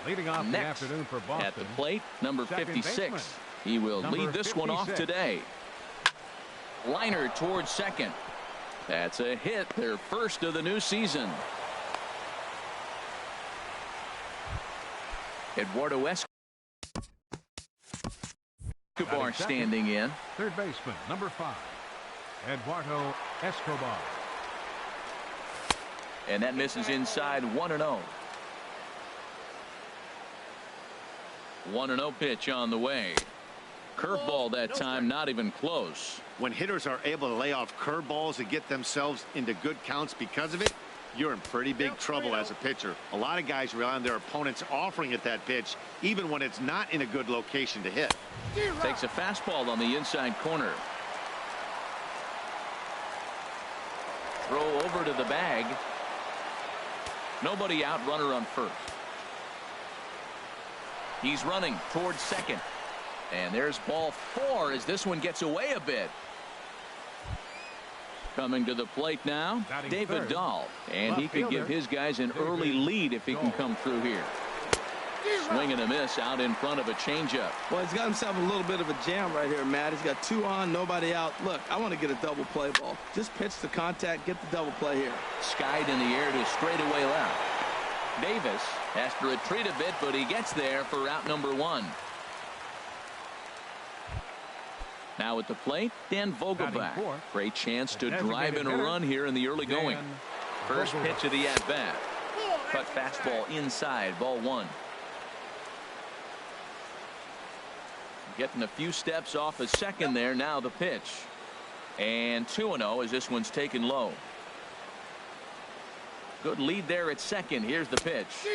Leading off the afternoon for Boston. At the plate, number 56. He will lead this one off today. Liner towards second. That's a hit, their first of the new season. Eduardo Escobar standing in. Third baseman, number 5, Eduardo Escobar. And that misses inside 1-0. 1-0 pitch on the way. Curveball that time, not even close. When hitters are able to lay off curveballs and get themselves into good counts because of it, you're in pretty big trouble as a pitcher. A lot of guys rely on their opponents offering at that pitch, even when it's not in a good location to hit. Takes a fastball on the inside corner. Throw over to the bag. Nobody out, runner on first. He's running towards second. And there's ball 4 as this one gets away a bit. Coming to the plate now, David Dahl. And he could give his guys an early lead if he can come through here. Swing and a miss out in front of a changeup. Well, he's got himself a little bit of a jam right here, Matt. He's got 2 on, nobody out. Look, I want to get a double play ball. Just pitch the contact, get the double play here. Skied in the air to straightaway left. Davis has to retreat a bit, but he gets there for out number 1. Now at the plate, Dan Vogelbach. Great chance to drive in a run here in the early going. First pitch of the at-bat. Cut fastball inside, ball 1. Getting a few steps off a second there. Now the pitch. And 2-0 as this one's taken low. Good lead there at second. Here's the pitch.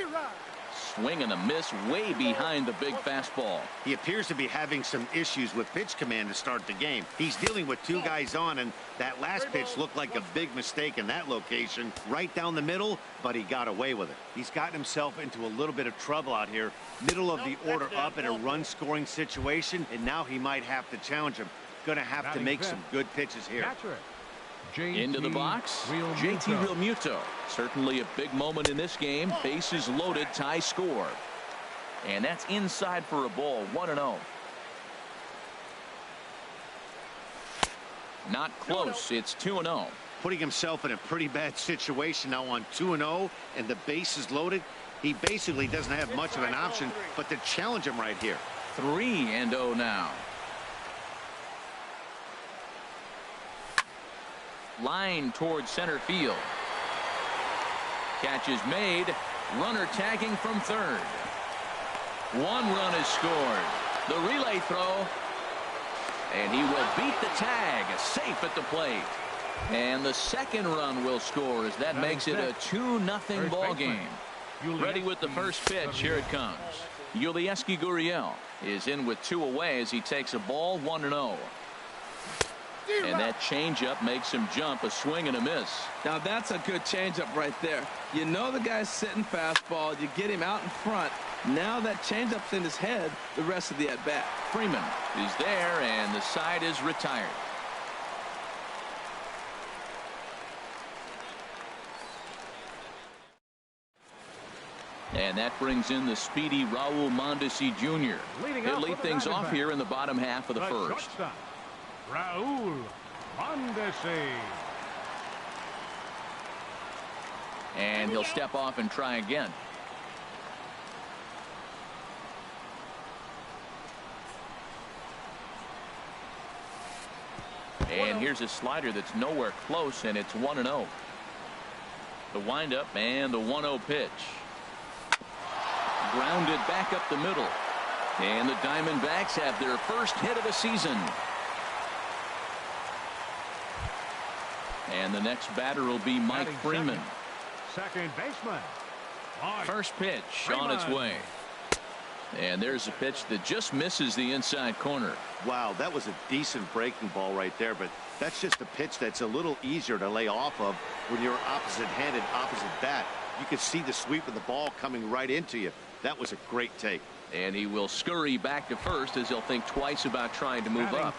Swing and a miss way behind the big fastball. He appears to be having some issues with pitch command to start the game. He's dealing with 2 guys on, and that last pitch looked like a big mistake in that location. Right down the middle, but he got away with it. He's gotten himself into a little bit of trouble out here. Middle of the order up in a run-scoring situation, and now he might have to challenge him. Going to have to make some good pitches here. Into the box, JT Realmuto. Certainly a big moment in this game. Bases loaded, tie score. And that's inside for a ball, 1-0. Not close, it's 2-0. Putting himself in a pretty bad situation now on 2-0, and the bases loaded. He basically doesn't have much of an option but to challenge him right here. 3-0 now. Line towards center field. Catch is made. Runner tagging from third. 1 run is scored. The relay throw. And he will beat the tag. Safe at the plate. And the second run will score as that makes it a 2-0 ball game. Ready with the first pitch. Here it comes. Yulieski Gurriel is in with 2 away as he takes a ball, 1-0. And that changeup makes him jump. A swing and a miss. Now that's a good changeup right there. You know the guy's sitting fastball. You get him out in front. Now that changeup's in his head the rest of the at-bat. Freeman is there, and the side is retired. And that brings in the speedy Raul Mondesi Jr. He'll lead things off here in the bottom half of the first. Raul Mondesi. And he'll step off and try again. And here's a slider that's nowhere close, and it's 1-0. The windup and the 1-0 pitch. Grounded back up the middle. And the Diamondbacks have their first hit of the season. And the next batter will be Mike Freeman. Second baseman. First pitch on its way. And there's a pitch that just misses the inside corner. Wow, that was a decent breaking ball right there, but that's just a pitch that's a little easier to lay off of when you're opposite-handed, opposite bat. You can see the sweep of the ball coming right into you. That was a great take. And he will scurry back to first as he'll think twice about trying to move up.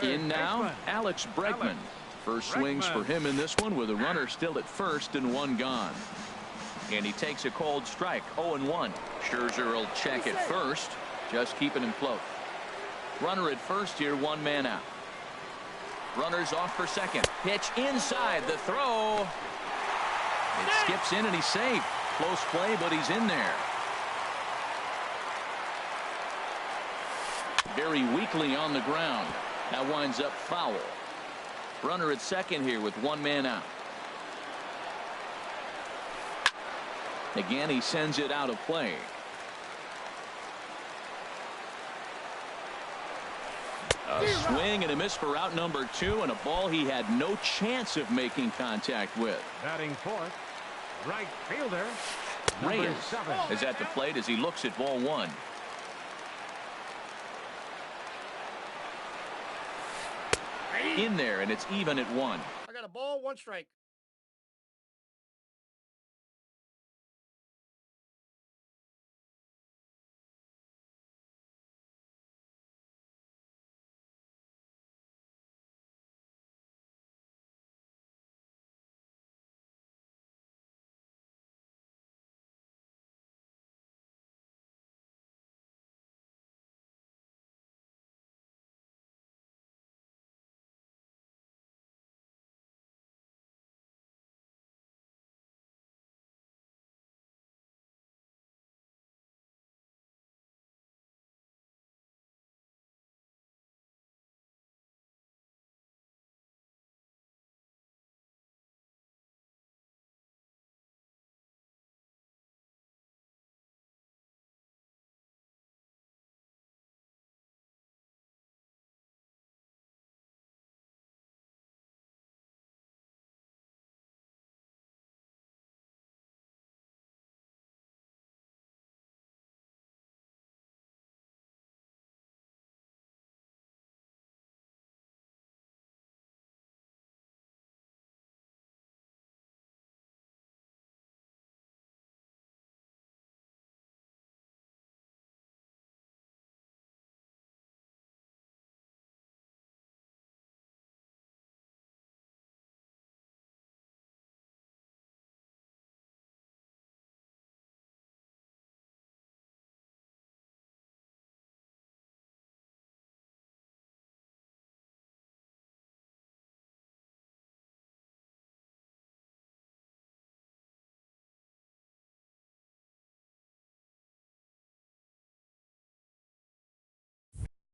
In now, Alex Bregman. First swings for him in this one with a runner still at first and 1 gone. And he takes a cold strike. 0-1. Scherzer will check at first, just keeping him close. Runner at first here, one man out. Runners off for second. Pitch inside. The throw. It skips in and he's safe. Close play, but he's in there. Very weakly on the ground. That winds up foul. Runner at second here with one man out. Again, he sends it out of play. A swing and a miss for out number 2, and a ball he had no chance of making contact with. Batting fourth, right fielder, Reyes is at the plate as he looks at ball 1. In there, and it's even at 1. I got a ball, 1 strike.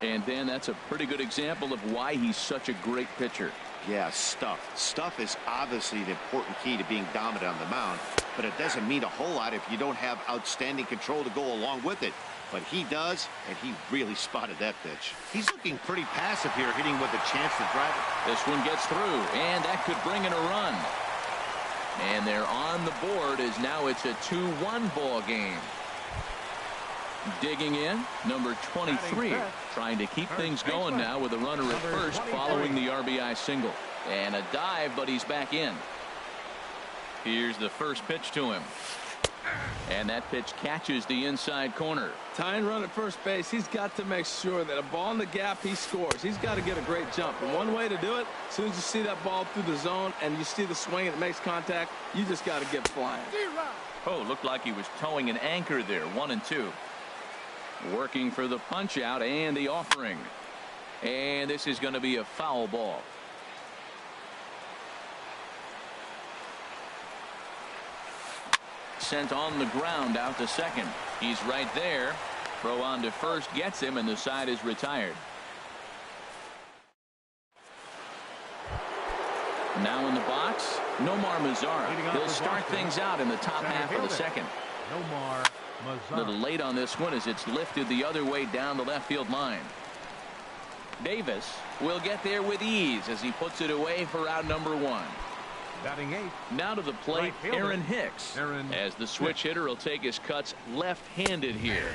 And Dan, that's a pretty good example of why he's such a great pitcher. Yeah, stuff. Stuff is obviously the important key to being dominant on the mound, but it doesn't mean a whole lot if you don't have outstanding control to go along with it. But he does, and he really spotted that pitch. He's looking pretty passive here, hitting with a chance to drive it. This one gets through, and that could bring in a run. And they're on the board as now it's a 2-1 ball game. Digging in, number 23, trying to keep things going now with a runner at first following the RBI single. And a dive, but he's back in. Here's the first pitch to him. And that pitch catches the inside corner. Tying run at first base, he's got to make sure that a ball in the gap, he scores. He's got to get a great jump. And one way to do it, as soon as you see that ball through the zone and you see the swing and it makes contact, you just got to get flying. Oh, looked like he was towing an anchor there. 1-2. Working for the punch out and the offering. And this is going to be a foul ball. Sent on the ground out to second. He's right there. Throw on to first gets him, and the side is retired. Now in the box, Nomar Mazara. He'll start things out in the top half of the second. Nomar A little late on this one as it's lifted the other way down the left field line. Davis will get there with ease as he puts it away for out number 1. Batting 8. Now to the plate, Right fielder, Aaron Hicks. As the switch hitter will take his cuts left-handed here.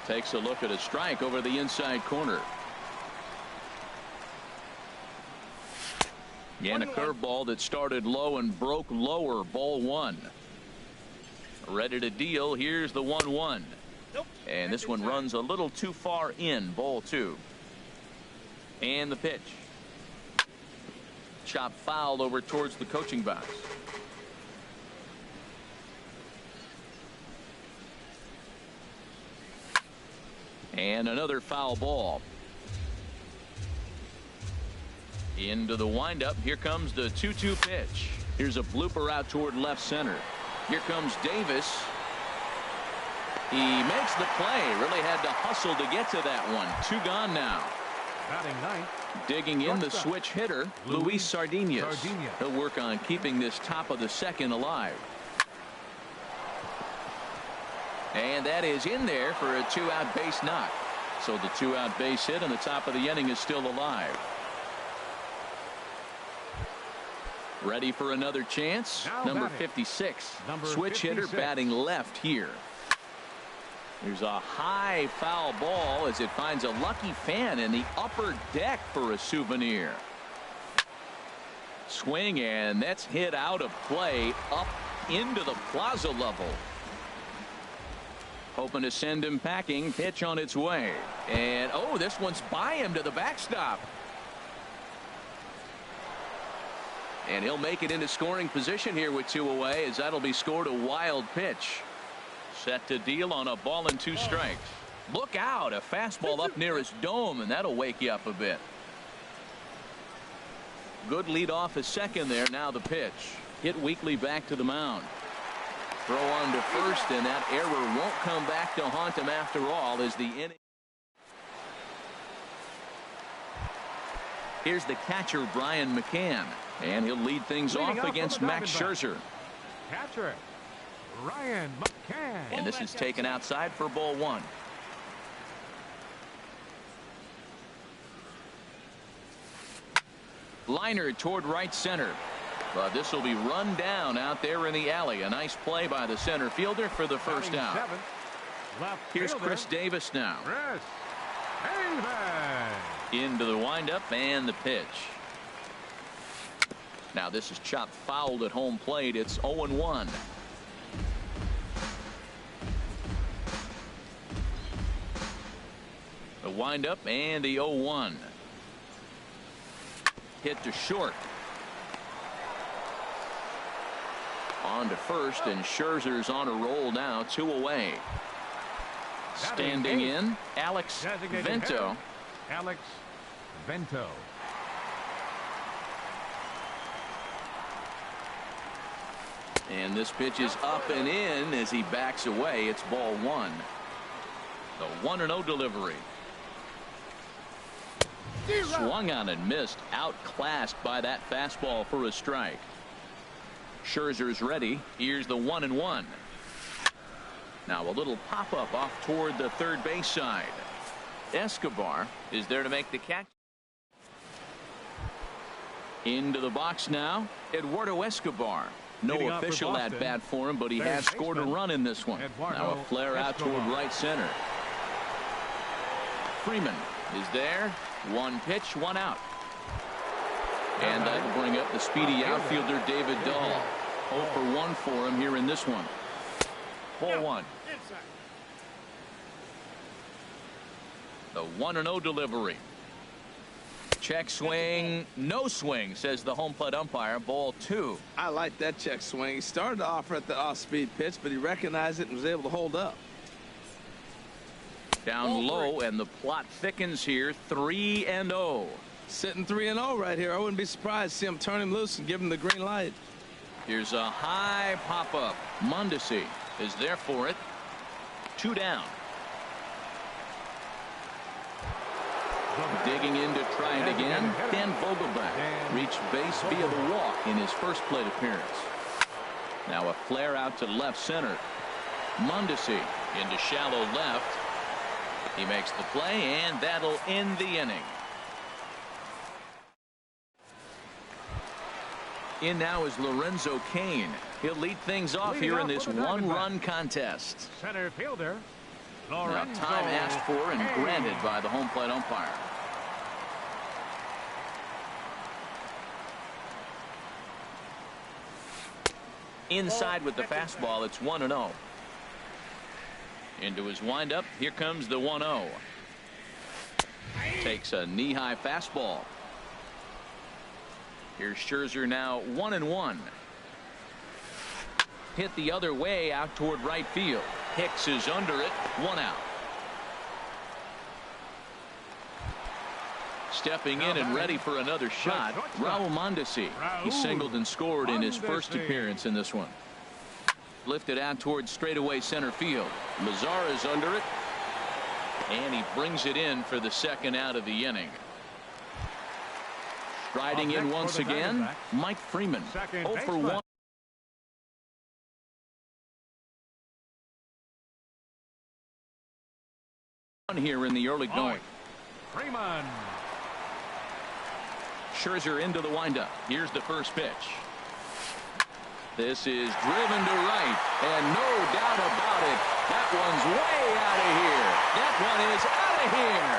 Takes a look at a strike over the inside corner. And a curveball that started low and broke lower. Ball 1. Ready to deal. Here's the 1-1. And this one runs a little too far in. Ball 2. And the pitch. Chop foul over towards the coaching box. And another foul ball. Into the windup. Here comes the 2-2 pitch. Here's a blooper out toward left center. Here comes Davis. He makes the play. Really had to hustle to get to that one. 2 gone now. Batting ninth. Digging in the switch hitter, Luis Sardinas. He'll work on keeping this top of the second alive. And that is in there for a 2-out base knock. So the 2-out base hit and the top of the inning is still alive. Ready for another chance. Number 56. Switch hitter batting left here. There's a high foul ball as it finds a lucky fan in the upper deck for a souvenir. Swing, and that's hit out of play up into the plaza level. Hoping to send him packing. Pitch on its way. And oh, this one's by him to the backstop. And he'll make it into scoring position here with 2 away, as that'll be scored a wild pitch. Set to deal on a ball and 2 strikes. Look out, a fastball up near his dome, and that'll wake you up a bit. Good lead off his second there. Now the pitch. Hit weakly back to the mound. Throw on to first, and that error won't come back to haunt him after all as the inning. Here's the catcher, Brian McCann, and he'll lead things off against Max Scherzer. Catcher, Ryan McCann. And this is taken outside for ball 1. Liner toward right center. But this will be run down out there in the alley. A nice play by the center fielder for the first out. Here's Chris Davis now. Into the windup and the pitch. Now this is chopped fouled at home plate. It's 0-1. The windup and the 0-1. Hit to short. On to first, and Scherzer's on a roll now. 2 away. Standing in, Alex Vento. Alex Vento. And this pitch is up and in as he backs away. It's ball 1. The 1-0 delivery. Swung on and missed. Outclassed by that fastball for a strike. Scherzer's ready. Here's the 1-1. Now a little pop-up off toward the third base side. Escobar is there to make the catch. Into the box now. Eduardo Escobar. No official at bat for him, but he has scored a run in this one. Now a flare out toward right center. Freeman is there. 1 pitch, 1 out. And that'll bring up the speedy outfielder David Dahl. 0 for 1 for him here in this one. Ball 1. The 1-0 delivery. Check swing, no swing, says the home plate umpire. Ball 2. I like that check swing. He started off at the off-speed pitch, but he recognized it and was able to hold up. Down low, and the plot thickens here. 3-0. Sitting 3-0 right here. I wouldn't be surprised to see him turn him loose and give him the green light. Here's a high pop-up. Mondesi is there for it. 2 down. Digging in to try it again. Dan Vogelbach reached base via the walk in his first plate appearance. Now a flare out to left center. Mondesi into shallow left. He makes the play, and that'll end the inning. In now is Lorenzo Cain. He'll lead things off here in this 1-run contest. Center fielder. Now time asked for and granted by the home plate umpire. Inside with the fastball. It's 1-0. Into his windup. Here comes the 1-0. Takes a knee-high fastball. Here's Scherzer now 1-1. Hit the other way out toward right field. Hicks is under it. 1 out. stepping in and ready for another shot. Raul Mondesi. He singled and scored in his first appearance in this one. Lifted out towards straightaway center field. Mazara's under it. And he brings it in for the second out of the inning. Striding in once again, Mike Freeman. 0 for 1. Here in the early going. Freeman. Scherzer into the windup. Here's the first pitch. This is driven to right, and no doubt about it, that one's way out of here. That one is out of here.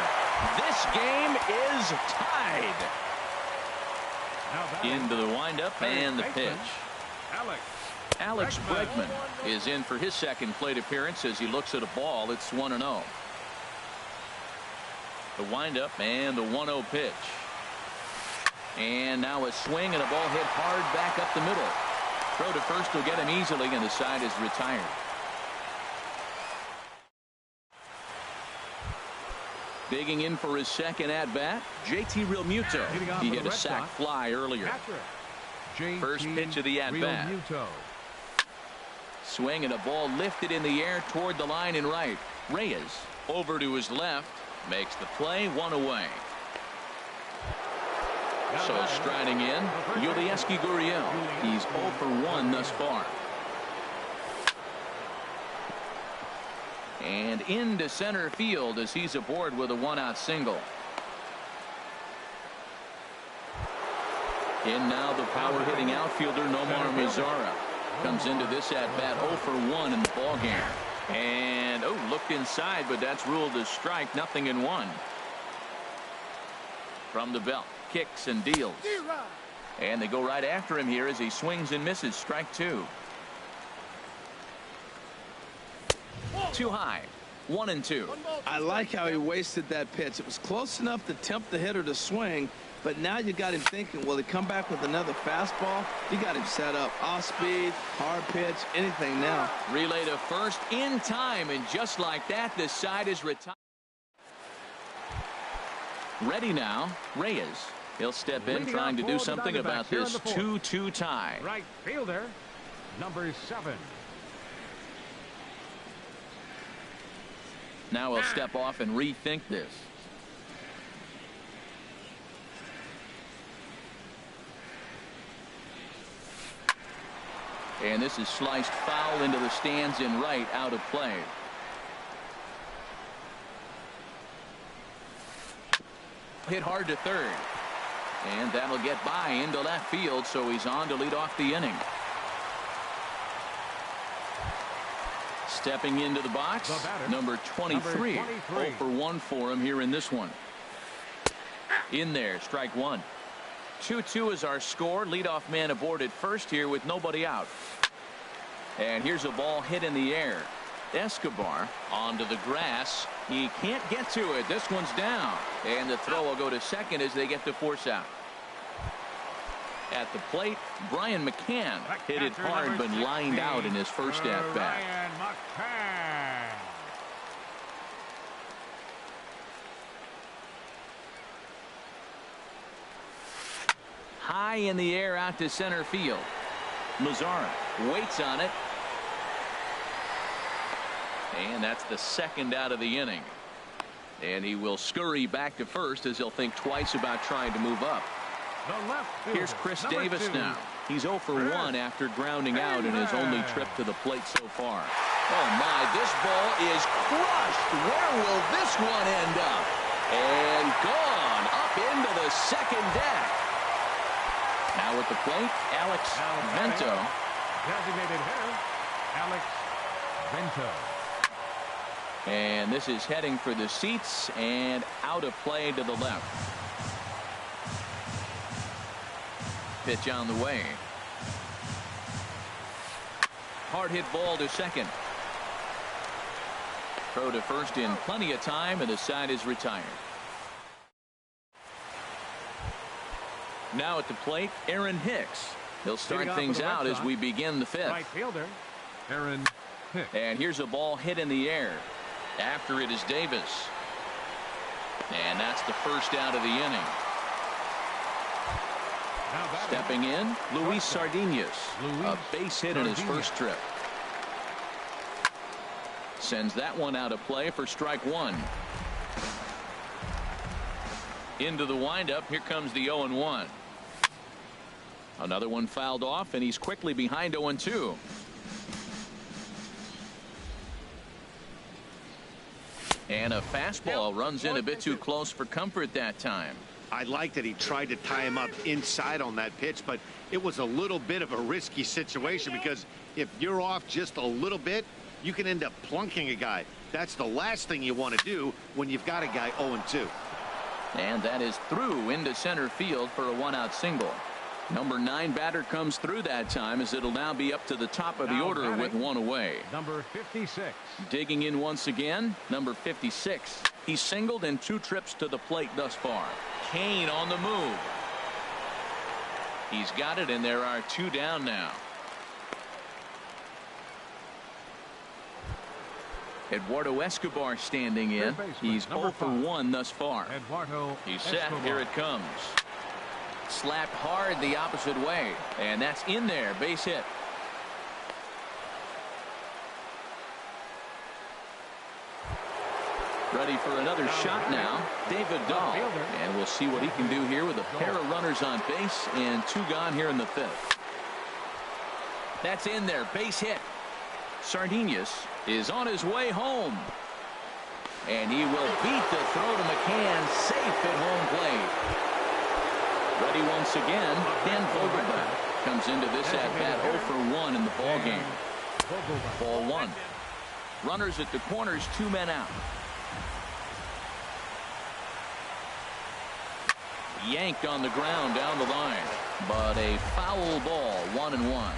This game is tied. Into the windup and the pitch. Alex Bregman is in for his second plate appearance as he looks at a ball. It's 1-0. The windup and the 1-0 pitch. And now a swing and a ball hit hard back up the middle. Throw to first will get him easily, and the side is retired. Digging in for his second at bat, JT Realmuto. He hit a sac fly earlier. First pitch of the at bat. Swing and a ball lifted in the air toward the line and right. Reyes over to his left. Makes the play, 1 away. So striding in, Yulieski Gurriel. He's 0 for 1 thus far. And into center field as he's aboard with a 1-out single. In now the power hitting outfielder Nomar Mazara. Comes into this at bat 0 for 1 in the ball game. And looked inside, but that's ruled as strike. 0-1. From the belt, kicks and deals, and they go right after him here as he swings and misses. Strike 2. Too high. 1-2. I like how he wasted that pitch. It was close enough to tempt the hitter to swing, but now you got him thinking, will he come back with another fastball? You got him set up. Off speed, hard pitch, anything now. Relay to first in time, and just like that, this side is retired. Ready now, Reyes. He'll step in trying to do something about this 2-2 tie. Right fielder, number 7. Now he'll step off and rethink this. And this is sliced foul into the stands in right, out of play. Hit hard to third. And that'll get by into left field, so he's on to lead off the inning. Stepping into the box, number 23. 0 for 1 for him here in this one. In there, strike 1. 2-2 is our score. Leadoff man aboard at first here with nobody out. And here's a ball hit in the air. Escobar onto the grass. He can't get to it. This one's down. And the throw will go to second as they get the force out. At the plate, Brian McCann hit it hard but lined out in his first at bat. High in the air out to center field. Mazara waits on it. And that's the second out of the inning. And he will scurry back to first as he'll think twice about trying to move up. Here's Chris Davis now. He's 0 for 1 after grounding out in his only trip to the plate so far. Oh my, this ball is crushed. Where will this one end up? And gone up into the second deck. Now at the plate, Alex Vento. Designated hitter, Alex Vento. And this is heading for the seats and out of play to the left. Pitch on the way. Hard hit ball to second. Throw to first in plenty of time, and the side is retired. Now at the plate, Aaron Hicks. He'll start things out as we begin the fifth. Right fielder, Aaron Hicks. And here's a ball hit in the air. After it is Davis. And that's the first out of the inning. Stepping in, Luis Sardinas. A base hit in his first trip. Sends that one out of play for strike one. Into the windup. Here comes the 0-1. Another one fouled off, and he's quickly behind 0-2. And a fastball runs in a bit too close for comfort that time. I like that he tried to tie him up inside on that pitch, but it was a little bit of a risky situation because if you're off just a little bit, you can end up plunking a guy. That's the last thing you want to do when you've got a guy 0-2. And that is through into center field for a one-out single. Number 9 batter comes through that time, as it'll now be up to the top of the order with one away. Number 56. Digging in once again, number 56. He's singled in 2 trips to the plate thus far. Kane on the move. He's got it, and there are 2 down now. Eduardo Escobar standing in. He's 0 for 1 thus far. He's set. Here it comes. Slapped hard the opposite way, and that's in there. Base hit. Ready for another shot now, David Dahl, and we'll see what he can do here with a pair of runners on base and 2 gone here in the 5th. That's in there. Base hit. Sardinas is on his way home, and he will beat the throw to McCann, safe at home plate. Ready once again, Dan Vogelbach comes into this at-bat 0 for 1 in the ball game. Ball 1. Runners at the corners, 2 men out. Yanked on the ground down the line, but a foul ball, 1-1.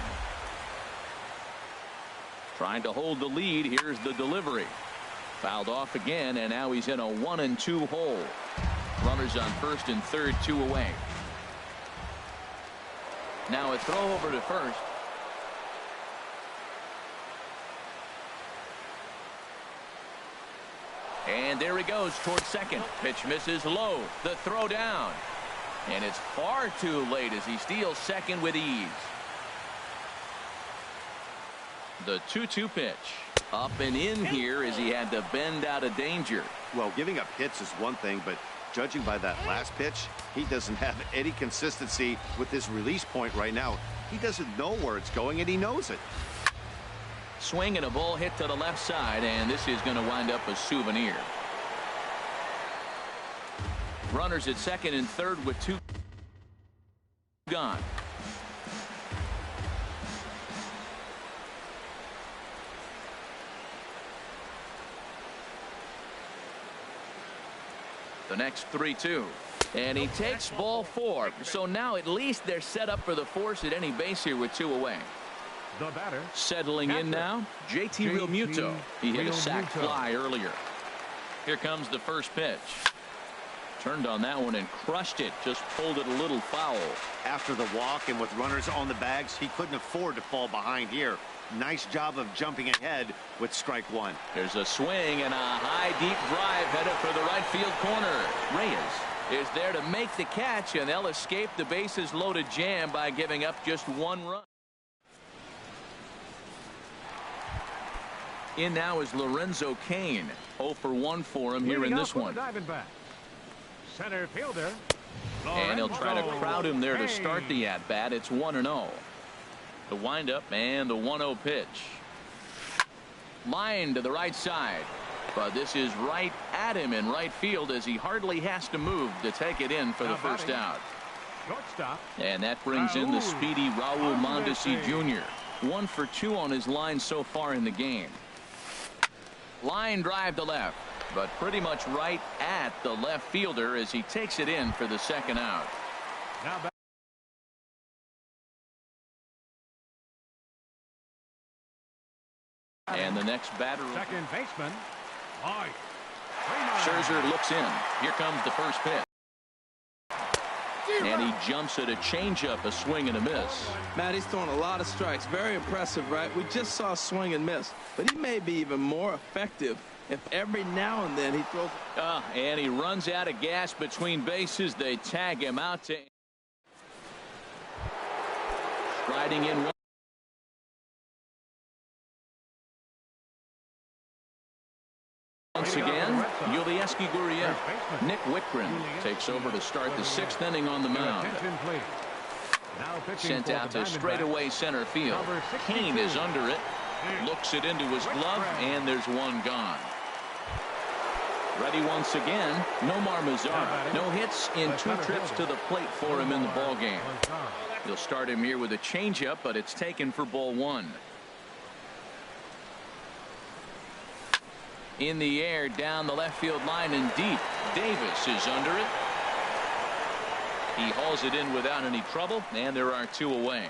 Trying to hold the lead. Here's the delivery. Fouled off again, and now he's in a 1-2 hole. Runners on first and third, 2 away. Now a throw over to first. And there he goes towards second. Pitch misses low. The throw down. And it's far too late as he steals second with ease. The 2-2 pitch. Up and in here as he had to bend out of danger. Well, giving up hits is one thing, but judging by that last pitch, he doesn't have any consistency with his release point right now. He doesn't know where it's going, and he knows it. Swing and a ball hit to the left side, and this is going to wind up a souvenir. Runners at second and third with 2 gone. The next 3-2. And he takes ball 4. So now at least they're set up for the force at any base here with 2 away. The batter. Settling in now, JT Realmuto. He hit a sac fly earlier. Here comes the first pitch. Turned on that one and crushed it. Just pulled it a little foul. After the walk and with runners on the bags, he couldn't afford to fall behind here. Nice job of jumping ahead with strike 1. There's a swing and a high deep drive headed for the right field corner. Reyes is there to make the catch, and they'll escape the bases loaded jam by giving up just 1 run. In now is Lorenzo Cain. 0 for 1 for him here in this one. Center fielder. And he'll try to crowd him there to start the at-bat. It's 1-0. The windup and the 1-0 pitch. Line to the right side. But this is right at him in right field as he hardly has to move to take it in for the first out. Shortstop. And that brings in the speedy Raul Mondesi Jr. 1 for 2 on his line so far in the game. Line drive to left, but pretty much right at the left fielder as he takes it in for the second out. Now back. And the next batter. Second baseman. Mike. Scherzer looks in. Here comes the first pitch. And he jumps at a changeup, a swing and a miss. Matt, he's throwing a lot of strikes. Very impressive, right? We just saw a swing and miss, but he may be even more effective if every now and then he throws. And he runs out of gas between bases. They tag him out to striding in. Once again, Yulieski Gurriel. Nick Wickren takes over to start the 6th inning on the mound. Sent out to straightaway center field. Kane is under it. Looks it into his glove, and there's one gone. Ready once again, Nomar Mazara. No hits in 2 trips to the plate for him in the ballgame. He'll start him here with a changeup, but it's taken for ball 1. In the air, down the left field line and deep. Davis is under it. He hauls it in without any trouble, and there are 2 away.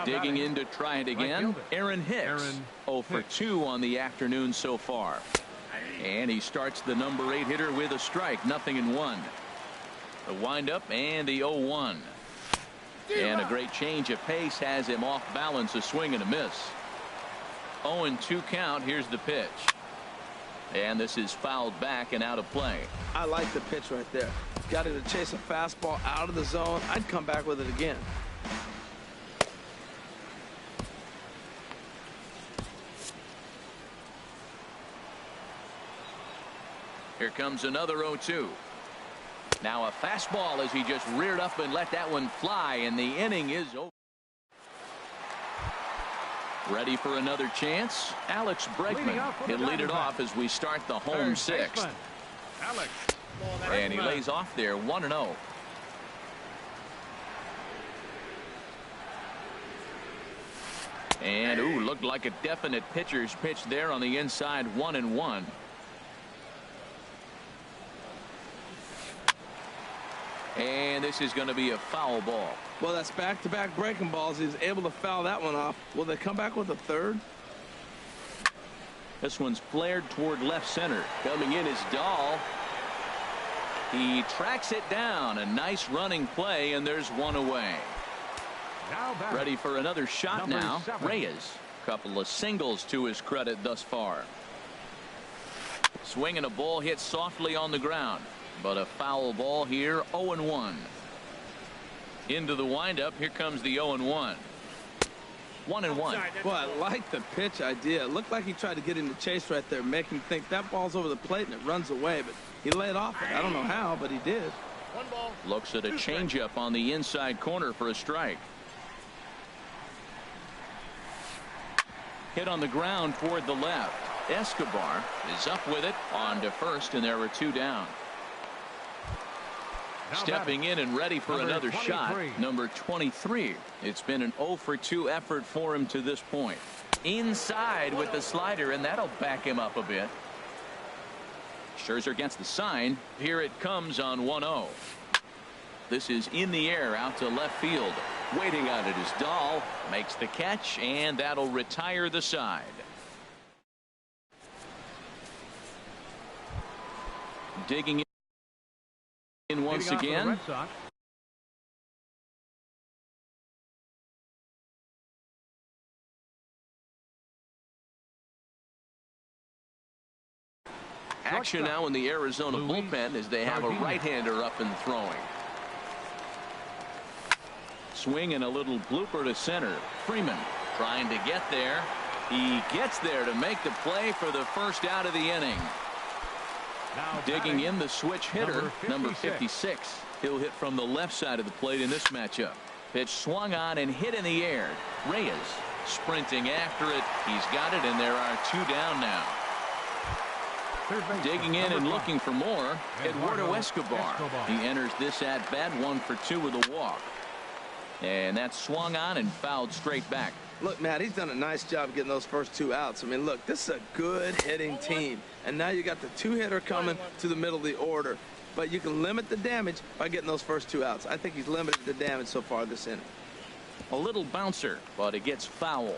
Digging in to try it again, Aaron Hicks. 0 for 2 on the afternoon so far. And he starts the number 8 hitter with a strike, 0-1. The windup and the 0-1. And a great change of pace has him off balance, a swing and a miss. 0-2 count. Here's the pitch. And this is fouled back and out of play. I like the pitch right there. Got it to chase a fastball out of the zone. I'd come back with it again. Here comes another 0-2. Now a fastball as he just reared up and let that one fly, and the inning is over. Ready for another chance. Alex Bregman. He'll lead it off as we start the home 6th. And he lays off there, 1-0. And looked like a definite pitcher's pitch there on the inside, 1-1. And this is going to be a foul ball. Well, that's back-to-back breaking balls. He's able to foul that one off. Will they come back with a third? This one's flared toward left center. Coming in is Dahl. He tracks it down. A nice running play, and there's 1 away. Ready for another shot now. Reyes. Couple of singles to his credit thus far. Swinging a ball hit softly on the ground. But a foul ball here, 0-1. Into the windup. Here comes the 0-1. 1-1. Well, I like the pitch idea. It looked like he tried to get into chase right there, make him think that ball's over the plate and it runs away. But he laid off it. I don't know how, but he did. Looks at a changeup on the inside corner for a strike. Hit on the ground toward the left. Escobar is up with it on to first, and there are 2 down. Stepping in and ready for another shot, number 23. It's been an 0 for 2 effort for him to this point. Inside with the slider, and that'll back him up a bit. Scherzer gets the sign. Here it comes on 1-0. This is in the air out to left field. Waiting on it is Dahl. Makes the catch, and that'll retire the side. Digging in once again. Action now in the Arizona bullpen as they have a right-hander up and throwing. Swing and a little blooper to center. Freeman trying to get there. He gets there to make the play for the first out of the inning. Digging in the switch hitter, number 56. He'll hit from the left side of the plate in this matchup. Pitch swung on and hit in the air. Reyes sprinting after it. He's got it, and there are 2 down now. Digging in and looking for more, Eduardo Escobar. He enters this at bat 1 for 2 with a walk. And that swung on and fouled straight back. Look, Matt, he's done a nice job getting those first 2 outs. I mean, look, this is a good hitting team. And now you got the 2-hitter coming to the middle of the order. But you can limit the damage by getting those first 2 outs. I think he's limited the damage so far this inning. A little bouncer, but it gets foul.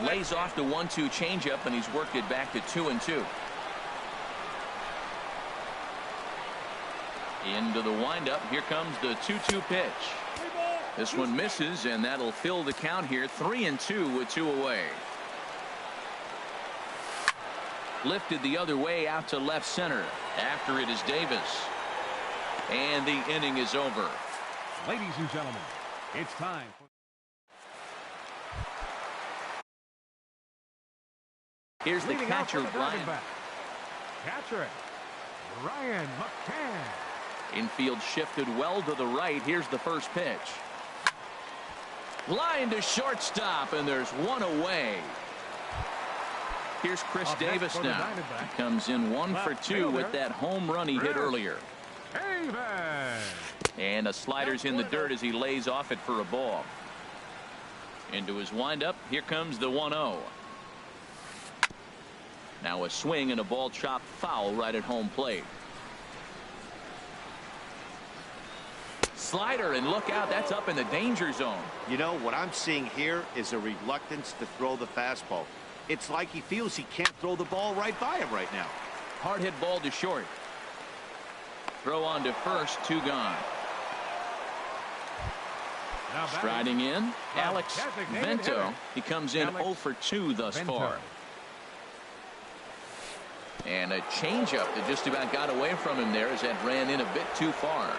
Lays off the 1-2 changeup, and he's worked it back to 2-2. Into the windup. Here comes the 2-2 pitch. This one misses, and that'll fill the count here. 3-2 with 2 away. Lifted the other way out to left center. After it is Davis. And the inning is over. Ladies and gentlemen, it's time for... Here's the catcher, Brian. Catcher, Ryan McCann. Infield shifted well to the right. Here's the first pitch. Line to shortstop, and there's one away. Here's Chris Davis now. He comes in 1 for 2 with that home run he hit earlier. And a slider's in the dirt as he lays off it for a ball. Into his windup. Here comes the 1-0. Now a swing and a ball chopped foul right at home plate. Slider, and look out, that's up in the danger zone. You know, what I'm seeing here is a reluctance to throw the fastball. It's like he feels he can't throw the ball right by him right now. Hard hit ball to short. Throw on to first, 2 gone. Striding in, Alex Vento. He comes in 0 for 2 thus far. And a changeup that just about got away from him there as that ran in a bit too far.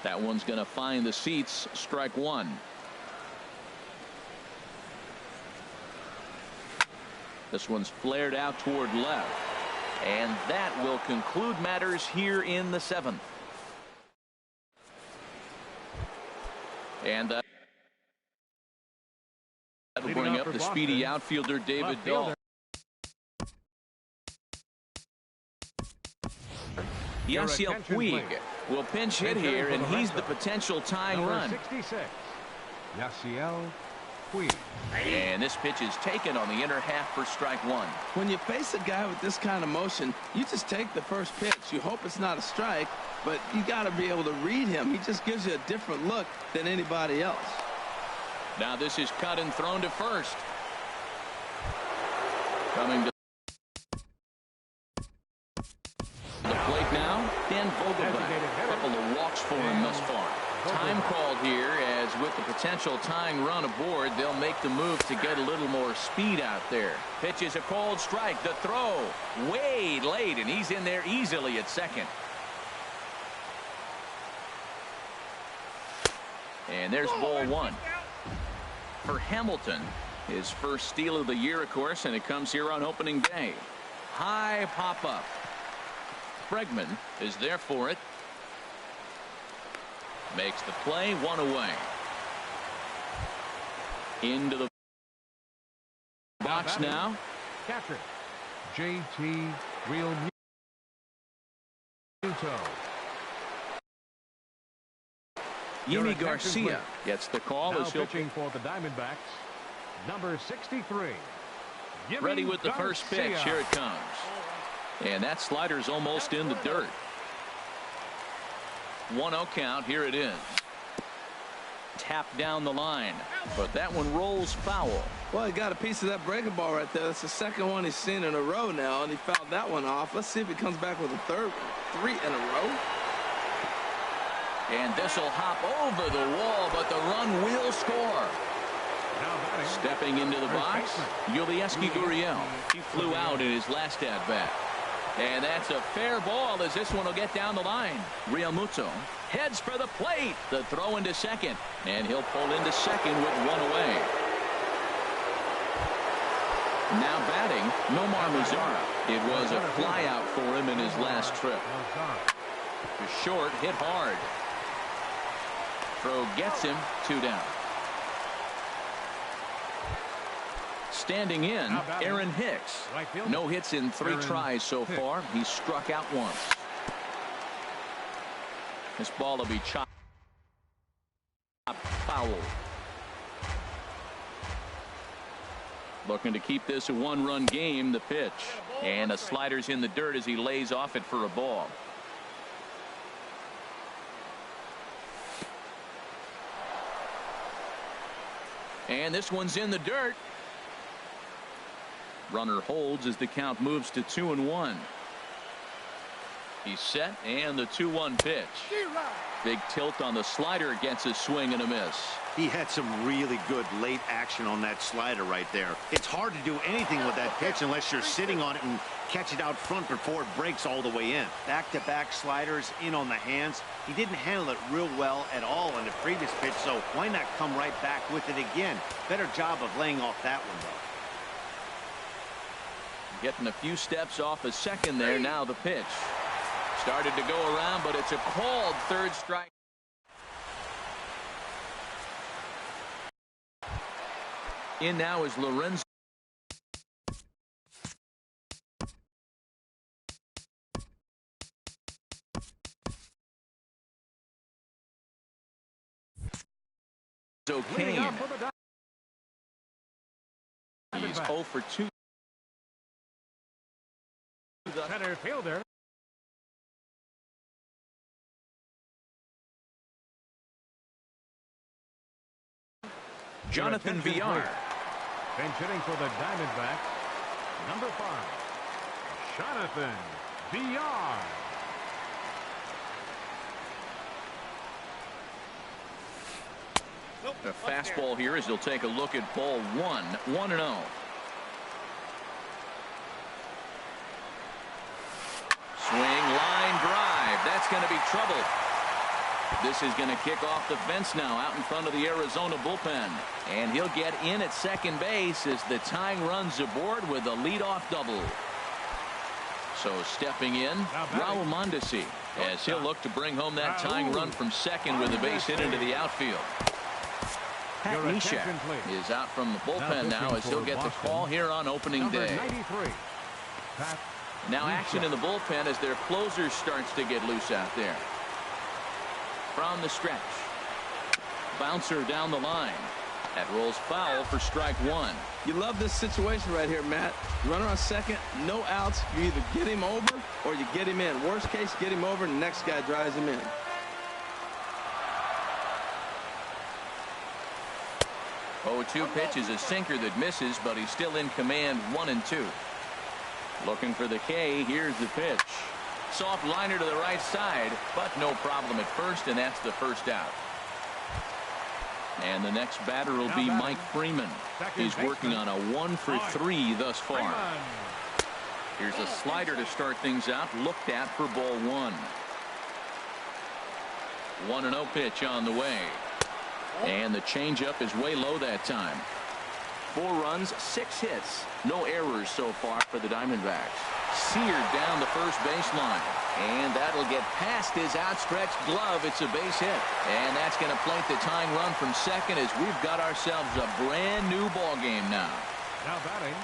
That one's going to find the seats. Strike 1. This one's flared out toward left. And that will conclude matters here in the 7th. And that'll bring up the speedy outfielder David Dahl. Yasiel Puig will pinch hit here, and he's the potential tying run. 66. Yasiel Puig. And this pitch is taken on the inner half for strike 1. When you face a guy with this kind of motion, you just take the first pitch. You hope it's not a strike, but you got to be able to read him. He just gives you a different look than anybody else. Now this is cut and thrown to first. Coming to the plate now, Dan Vogelbach. A couple of walks for him thus far. Time called here, as with the potential tying run aboard, they'll make the move to get a little more speed out there. Pitch is a cold strike. The throw way late, and he's in there easily at second. And there's ball 1. For Hamilton, his first steal of the year, of course, and it comes here on opening day. High pop-up. Bregman is there for it. Makes the play, 1 away. Into the box now. Catcher, J.T. Real Muto. Yimi Garcia gets the call Now as he'll pitching for the Diamondbacks, number 63. Yimi ready with the first pitch. Garcia. Here it comes. And that slider's almost in the dirt. 1-0 count. Here it is. Tapped down the line, but that one rolls foul. Well, he got a piece of that breaking ball right there. That's the second one he's seen in a row now, and he fouled that one off. Let's see if he comes back with a third one. 3 in a row. And this will hop over the wall, but the run will score. Stepping into the box, Yulieski Gurriel. He flew out in his last at-bat. And that's a fair ball, as this one will get down the line. Real Muto heads for the plate. The throw into second, and he'll pull into second with 1 away. Now batting, Nomar Mazara. It was a fly out for him in his last trip. To short, hit hard. Throw gets him, 2 down. Standing in, Aaron Hicks. No hits in 3 tries so far. He struck out once. This ball will be chopped foul. Looking to keep this a 1-run game. The pitch, and a slider's in the dirt as he lays off it for a ball. And this one's in the dirt. Runner holds as the count moves to 2-1. He's set, and the 2-1 pitch. Big tilt on the slider gets a swing and a miss. He had some really good late action on that slider right there. It's hard to do anything with that pitch unless you're sitting on it and catch it out front before it breaks all the way in. Back-to-back sliders in on the hands. He didn't handle it real well at all in the previous pitch, so why not come right back with it again? Better job of laying off that one, though. Getting a few steps off a second there. Now the pitch. Started to go around, but it's a called third strike. In now is Lorenzo. Kane. He's 0 for 2. The center fielder. Jonathan VR. Bench hitting for the Diamondbacks, number 5, Jonathan VR. The fastball here as he'll take a look at ball 1, 1-0. Swing, line drive. That's going to be trouble. This is going to kick off the fence now out in front of the Arizona bullpen. And he'll get in at second base as the tying run's aboard with a leadoff double. So stepping in, Raul Mondesi, as he'll look to bring home that tying run from second with a base hit into the outfield. Pat Neshek is out from the bullpen now as he'll get the call here on opening day. Now action in the bullpen as their closer starts to get loose out there. From the stretch. Bouncer down the line. That rolls foul for strike 1. You love this situation right here, Matt. Runner on second, no outs. You either get him over or you get him in. Worst case, get him over and the next guy drives him in. Oh, 2 pitch is a sinker that misses, but he's still in command 1-2. Looking for the K. Here's the pitch. Soft liner to the right side, but no problem at first, and that's the first out. And the next batter will be Mike Freeman. He's working on a 1 for 3 thus far. Here's a slider to start things out, looked at for ball 1. 1-0 pitch on the way. And the changeup is way low that time. 4 runs, 6 hits. No errors so far for the Diamondbacks. Seared down the first baseline. And that'll get past his outstretched glove. It's a base hit. And that's going to plate the tying run from second as we've got ourselves a brand new ball game now. Now batting.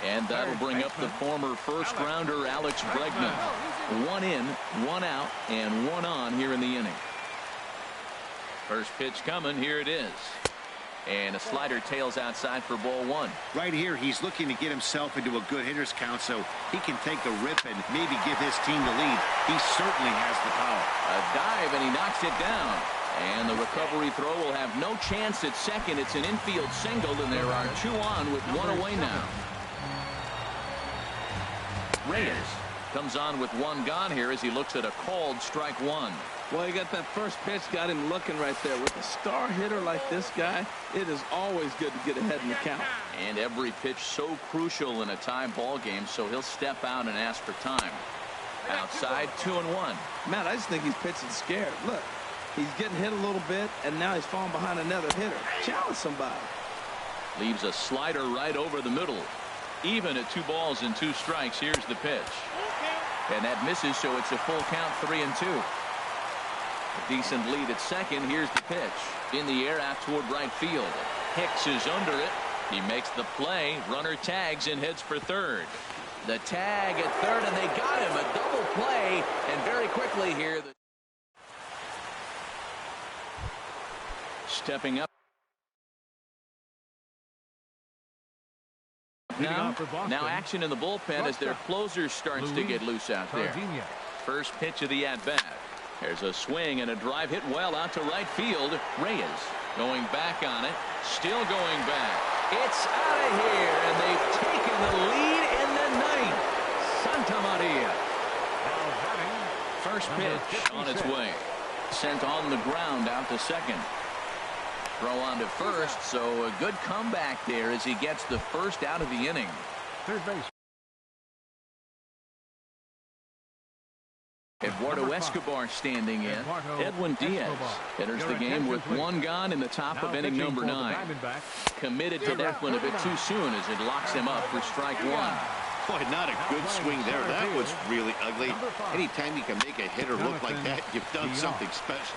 And that'll bring up the former first-rounder Alex Bregman. 1 in, 1 out, and 1 on here in the inning. First pitch coming. Here it is. And a slider tails outside for ball 1. Right here, he's looking to get himself into a good hitter's count so he can take a rip and maybe give his team the lead. He certainly has the power. A dive, and he knocks it down. And the recovery throw will have no chance at second. It's an infield single, and there are 2 on with 1 away now. Reyes comes on with 1 gone here as he looks at a called strike 1. Well, you got that first pitch, got him looking right there. With a star hitter like this guy, it is always good to get ahead in the count. And every pitch so crucial in a tie ball game, so he'll step out and ask for time. Outside, 2-1. Matt, I just think he's pitching scared. Look, he's getting hit a little bit, and now he's falling behind another hitter. Challenge somebody. Leaves a slider right over the middle. Even at 2 balls and 2 strikes. Here's the pitch. And that misses, so it's a full count, 3-2. A decent lead at second. Here's the pitch. In the air out toward right field. Hicks is under it. He makes the play. Runner tags and heads for third. The tag at third, and they got him. A double play. And very quickly here. Stepping up. Now action in the bullpen as their closer starts to get loose out there. First pitch of the at-bat. There's a swing and a drive hit well out to right field. Reyes going back on it. Still going back. It's out of here, and they've taken the lead in the 9th. Santa Maria. Now batting, First pitch on its way. Sent on the ground out to second. Throw on to first, so a good comeback there as he gets the first out of the inning. Third base. Eduardo Escobar standing in. Edwin Diaz enters the game with one gone in the top of inning number 9. Committed to that one a bit too soon as it locks him up for strike one. Boy, not a good swing there. That was really ugly. Anytime you can make a hitter look like that, you've done something special.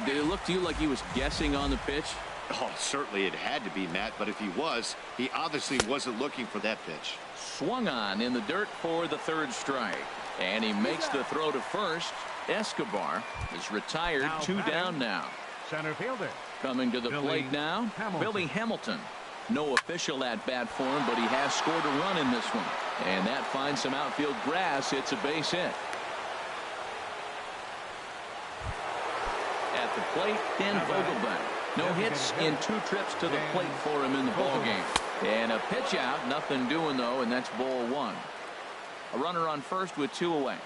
Did it look to you like he was guessing on the pitch? Oh, certainly it had to be, Matt, but if he was, he obviously wasn't looking for that pitch. Swung on in the dirt for the third strike. And he makes the throw to first. Escobar is retired, 2 down now. Center fielder. Coming to the plate now, Billy Hamilton. No official at-bat for him, but he has scored a run in this one. And that finds some outfield grass. It's a base hit. At the plate, Dan Vogelbach. No hits in 2 trips to the plate for him in the ballgame. And a pitch out, nothing doing though, and that's ball 1. A runner on first with 2 away.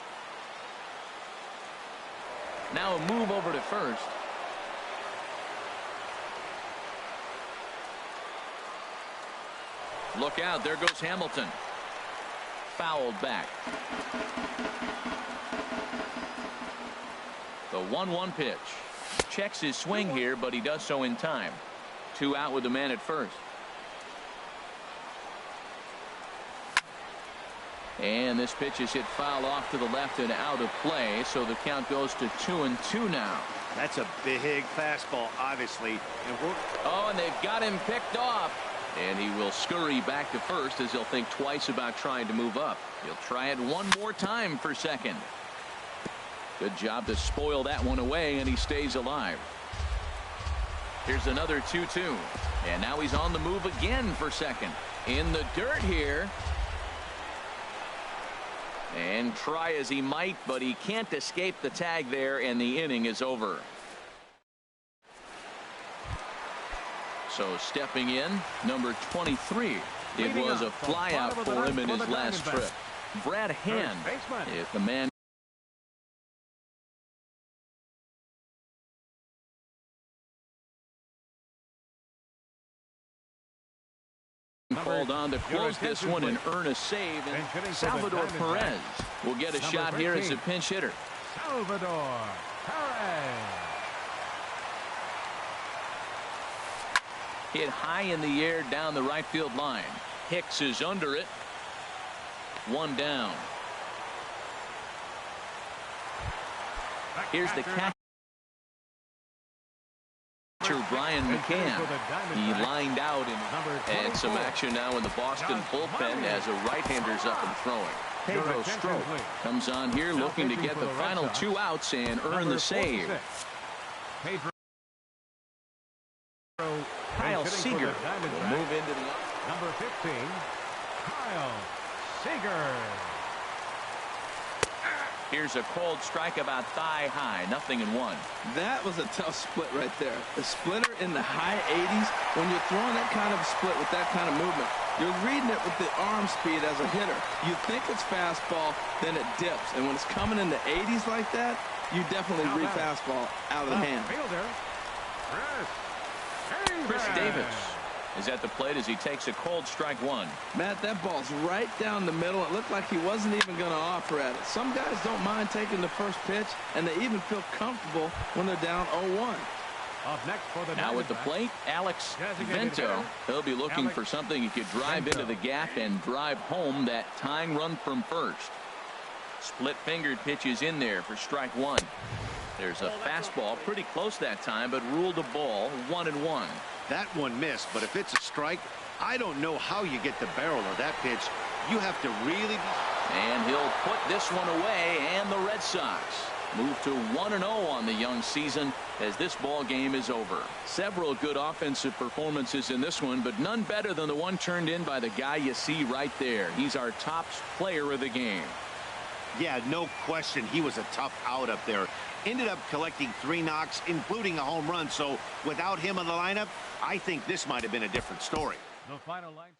Now a move over to first. Look out, there goes Hamilton. Fouled back. The 1-1 pitch. Checks his swing here, but he does so in time. 2 out with the man at first. And this pitch is hit foul off to the left and out of play, so the count goes to 2-2 now. That's a big fastball, obviously. And they've got him picked off. And he will scurry back to first as he'll think twice about trying to move up. He'll try it one more time for second. Good job to spoil that one away, and he stays alive. Here's another 2-2. And now he's on the move again for second. In the dirt here. And try as he might, but he can't escape the tag there, and the inning is over. So stepping in, number 23. It was a flyout for him in his last trip. Brad Hand is the man. Called on to close this one and earn a save, and Salvador Perez will get a shot here as a pinch hitter. Salvador Perez. Hit high in the air down the right field line. Hicks is under it. 1 down. Here's the catcher, Brian McCann. He lined out and some action now in the Boston bullpen as a right-hander's up and throwing. Pedro Strop comes on here looking to get the final 2 outs and earn the save. Kyle Seager will move into the number 15. Kyle Seager. Here's a cold strike about thigh high. 0-1. That was a tough split right there. The splitter in the high 80s. When you're throwing that kind of split with that kind of movement, you're reading it with the arm speed as a hitter. You think it's fastball, then it dips. And when it's coming in the 80s like that, you definitely read fastball out of the hand. Chris Davis is at the plate as he takes a cold strike 1. Matt, that ball's right down the middle. It looked like he wasn't even going to offer at it. Some guys don't mind taking the first pitch, and they even feel comfortable when they're down 0-1. Now at the plate, Alex Vento. He'll be looking for something he could drive into the gap and drive home that tying run from first. Split-fingered pitches in there for strike 1. There's a fastball pretty close that time, but ruled a ball. 1-1. That one missed, but if it's a strike, I don't know how you get the barrel of that pitch. You have to really be. And he'll put this one away, and the Red Sox move to 1-0 on the young season as this ball game is over. Several good offensive performances in this one, but none better than the one turned in by the guy you see right there. He's our top player of the game. Yeah, no question. He was a tough out up there. Ended up collecting 3 knocks, including a home run. So without him in the lineup, I think this might have been a different story. The final line.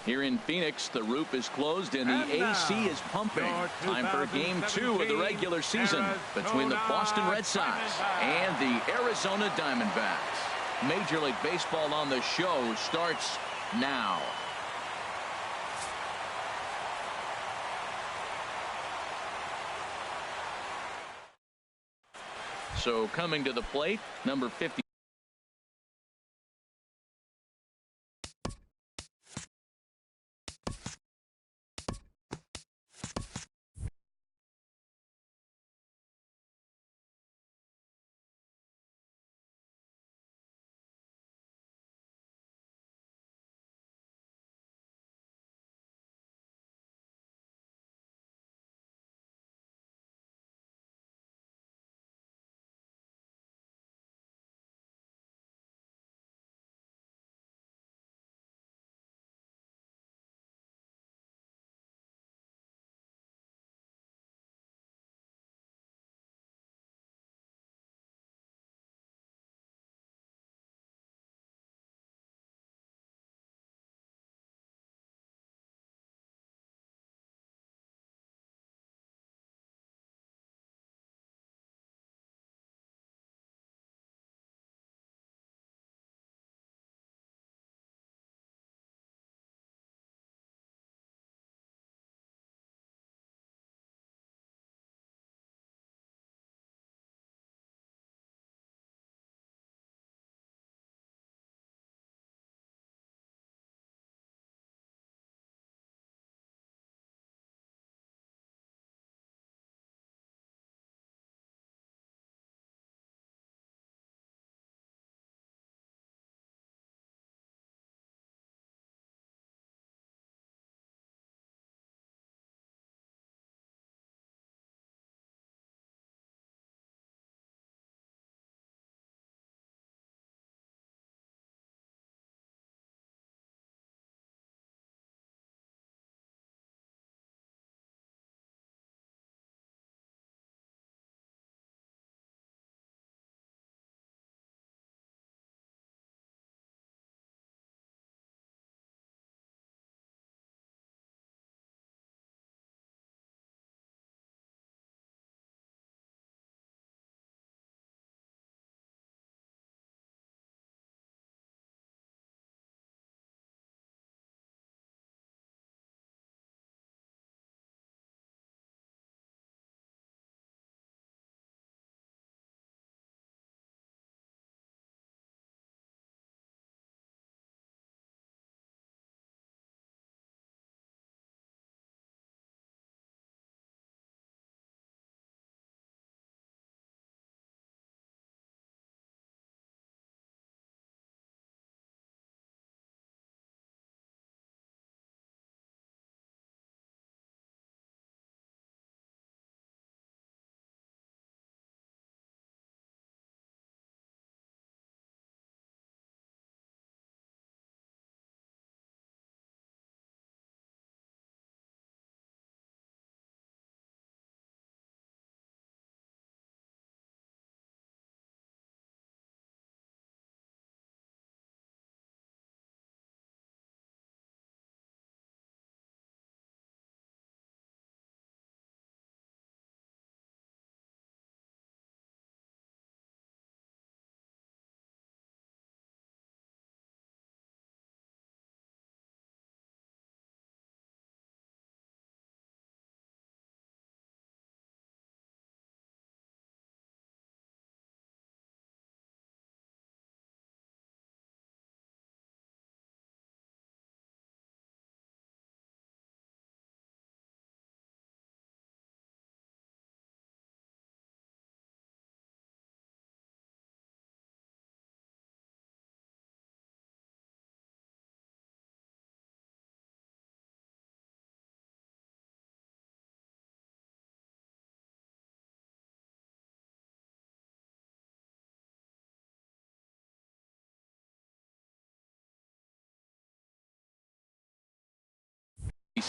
Here in Phoenix, the roof is closed and the AC is pumping. Time for Game 2 of the regular season between the Boston Red Sox and the Arizona Diamondbacks. Major League Baseball on the show starts now. So coming to the plate, number 50.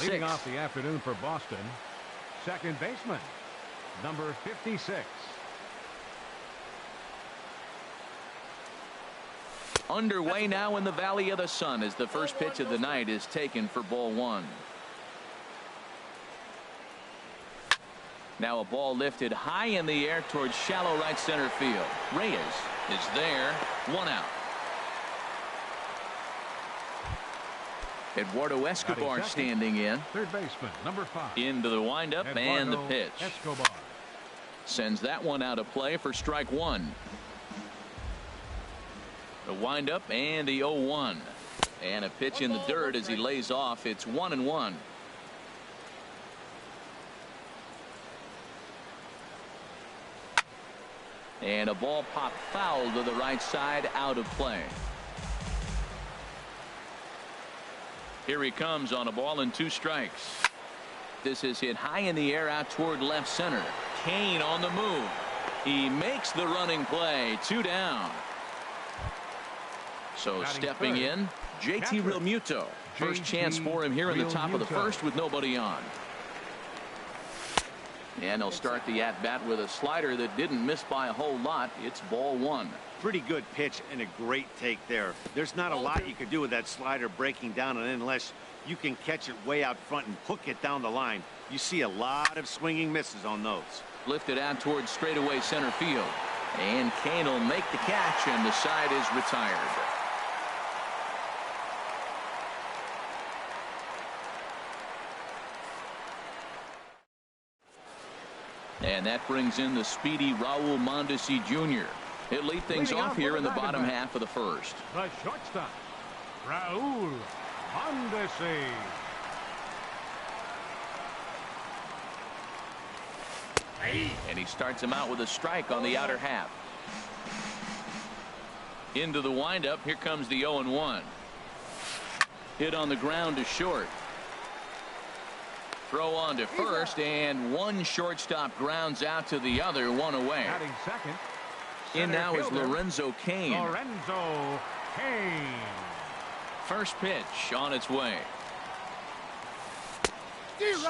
Leading off the afternoon for Boston, second baseman, number 56. Underway now in the Valley of the Sun as the first pitch of the night is taken for ball one. Now a ball lifted high in the air towards shallow right center field. Reyes is there. One out. Eduardo Escobar standing in. Third baseman, number 5. Into the windup and the pitch. Escobar. Sends that one out of play for strike one. The windup and the 0-1. And a pitch in the dirt as he lays off. It's 1-1. And a ball popped foul to the right side, out of play. Here he comes on a ball and 2 strikes. This is hit high in the air out toward left center. Kane on the move. He makes the running play. 2 down. So stepping in, JT Realmuto. First chance for him here in the top of the first with nobody on. And he'll start the at-bat with a slider that didn't miss by a whole lot. It's ball one. Pretty good pitch and a great take there. There's not a lot you can do with that slider breaking down, and unless you can catch it way out front and hook it down the line. You see a lot of swinging misses on those. Lifted out towards straightaway center field. And Kane will make the catch, and the side is retired. And that brings in the speedy Raul Mondesi Jr. He'll lead things off here in the bottom half of the first. The shortstop, Raul Mondesi. And he starts him out with a strike on the outer half. Into the windup. Here comes the 0-1. Hit on the ground to short. Throw on to first, and one shortstop grounds out to the other, one away. Batting second. In now is Lorenzo Cain. Lorenzo Cain. First pitch on its way.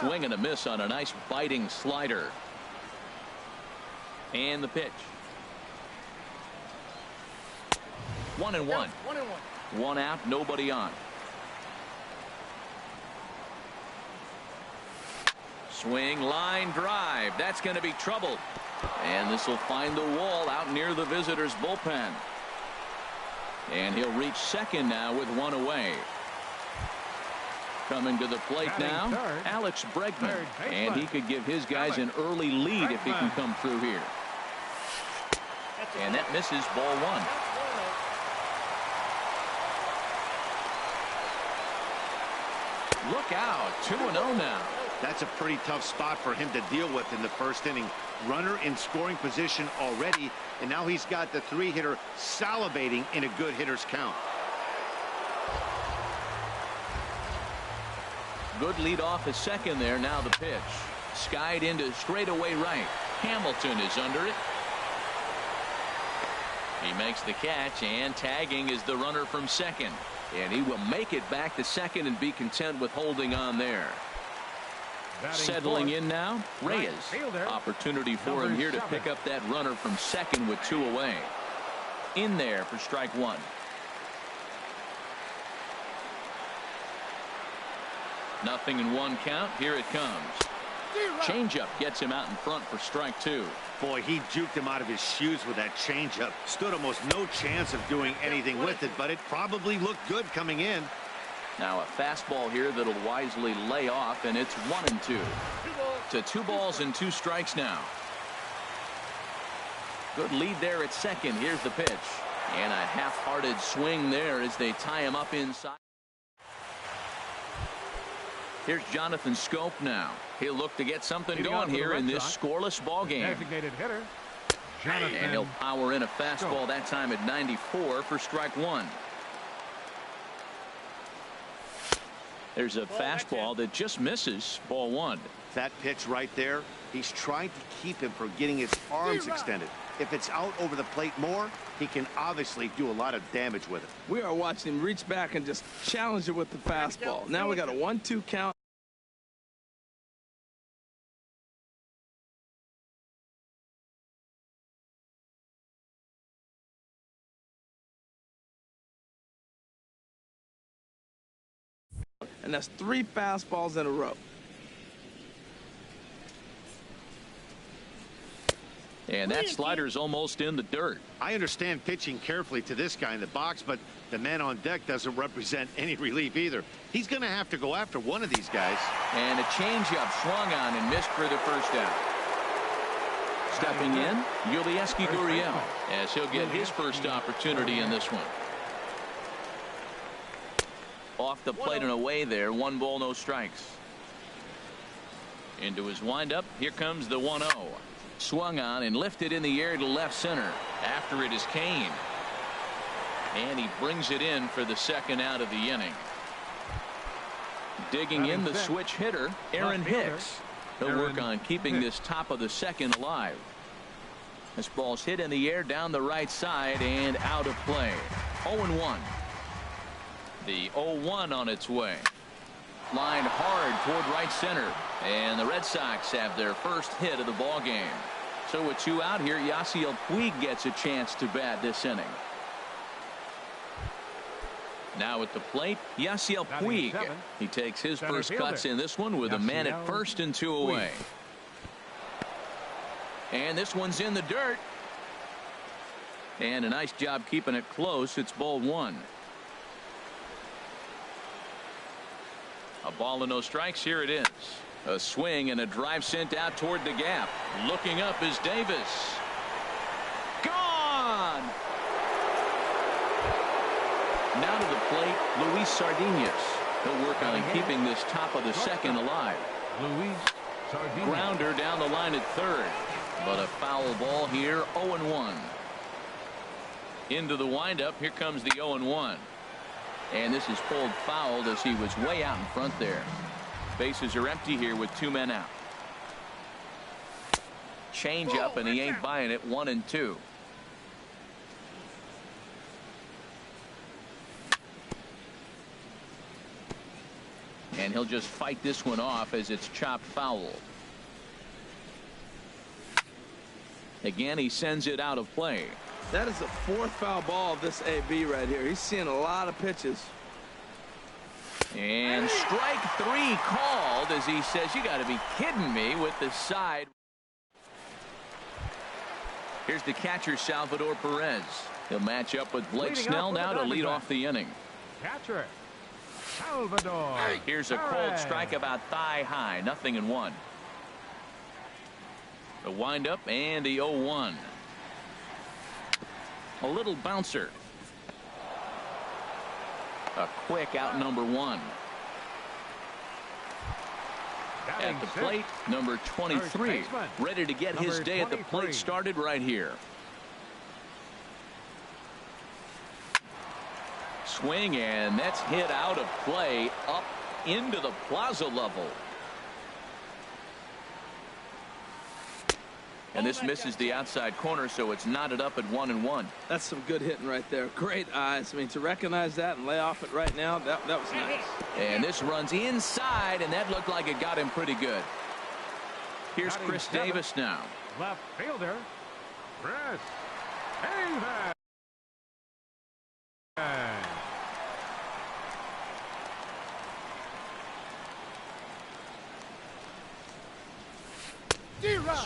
Swing and a miss on a nice biting slider. And the pitch. 1-1. 1 out, nobody on. Swing, line drive. That's going to be trouble. And this will find the wall out near the visitors' bullpen. And he'll reach second now with one away. Coming to the plate now, third, Alex Bregman. third And he could give his guys an early lead if he can come through here. And that misses, ball one. Look out, 2-0 now. That's a pretty tough spot for him to deal with in the first inning. Runner in scoring position already, and now he's got the 3-hitter salivating in a good hitter's count. Good lead off a second there. Now the pitch. Skied into straightaway right. Hamilton is under it. He makes the catch, and tagging is the runner from second. And he will make it back to second and be content with holding on there. Settling in now, Reyes. Opportunity for him here to pick up that runner from second with 2 away. In there for strike one. Nothing in 1 count. Here it comes. Changeup gets him out in front for strike 2. Boy, he juked him out of his shoes with that changeup. Stood almost no chance of doing anything with it, but it probably looked good coming in. Now a fastball here that'll wisely lay off, and it's 1-2. To 2 balls and 2 strikes now. Good lead there at second. Here's the pitch. And a half-hearted swing there as they tie him up inside. Here's Jonathan Scope now. He'll look to get something going here in this scoreless ball game. Designated hitter, And he'll power in a fastball that time at 94 for strike one. There's a fastball that just misses, ball one. That pitch right there, he's trying to keep him from getting his arms extended. If it's out over the plate more, he can obviously do a lot of damage with it. We are watching him reach back and just challenge it with the fastball. Now we got a 1-2 count. and that's 3 fastballs in a row. And that slider's almost in the dirt. I understand pitching carefully to this guy in the box, but the man on deck doesn't represent any relief either. He's going to have to go after one of these guys. And a changeup swung on and missed for the first out. Stepping in, Yayigrano, as he'll get his first opportunity in this one. Off the plate and away there, 1 ball, no strikes. Into his windup, here comes the 1-0. Swung on and lifted in the air to left center. After it is Kane. And he brings it in for the second out of the inning. Digging in the switch hitter, Aaron Hicks. He'll work on keeping this top of the second alive. This ball's hit in the air down the right side and out of play. 0-1. The 0-1 on its way. Lined hard toward right center. And the Red Sox have their first hit of the ball game. So with 2 out here, Yayigrano gets a chance to bat this inning. Now at the plate, Yayigrano. He takes his first cuts in this one with a man at first and 2 away. And this one's in the dirt. And a nice job keeping it close. It's ball 1. A ball and no strikes. Here it is. A swing and a drive sent out toward the gap. Looking up is Davis. Gone. Now to the plate, Luis Sardinas. He'll work on keeping this top of the second alive. Luis Sardinas. Grounder down the line at third. But a foul ball here, 0-1. Into the windup, here comes the 0-1. And this is pulled fouled as he was way out in front there. Bases are empty here with 2 men out. Change up and he ain't buying it. 1-2. And he'll just fight this one off as it's chopped foul. Again, he sends it out of play. That is the 4th foul ball of this AB right here. He's seeing a lot of pitches. And strike 3 called as he says, you got to be kidding me with the side. Here's the catcher, Salvador Perez. He'll match up with Blake Snell now to lead off the inning. Catcher, Salvador. Here's a cold strike about thigh high. 0-1. The windup and the 0-1. A little bouncer. A quick out number 1. At the plate, number 23. Ready to get his day at the plate started right here. Swing, and that's hit out of play up into the plaza level. And this misses the outside corner, so it's knotted up at 1-1. That's some good hitting right there. Great eyes. I mean, to recognize that and lay off it right now, that was nice. And this runs inside, and that looked like it got him pretty good. Here's Chris Davis now. Left fielder, Chris Davis.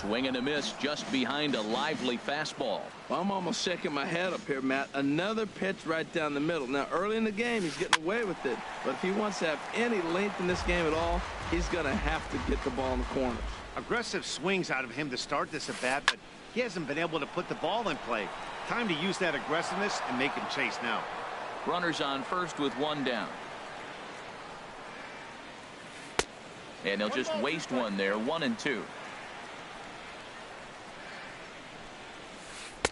Swing and a miss just behind a lively fastball. Well, I'm almost shaking my head up here, Matt. Another pitch right down the middle. Now, early in the game, he's getting away with it. But if he wants to have any length in this game at all, he's going to have to get the ball in the corners. Aggressive swings out of him to start this at bat, but he hasn't been able to put the ball in play. Time to use that aggressiveness and make him chase now. Runners on first with 1 down. And he'll just waste one there. 1-2.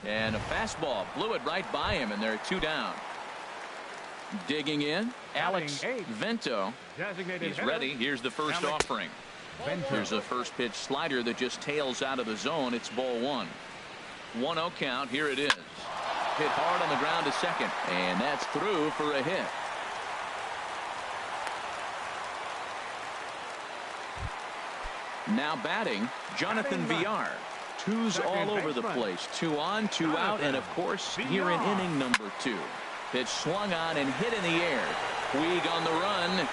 And a fastball blew it right by him, and there are 2 down. Digging in, Alex Vento. He's ready. Here's the first offering. Here's the first pitch slider that just tails out of the zone. It's ball 1. 1-0 count. Here it is. Hit hard on the ground to second, and that's through for a hit. Now batting, Jonathan Villar. 2s all over the place. 2 on, 2 out, and of course here in inning number 2. Pitch swung on and hit in the air. Puig on the run.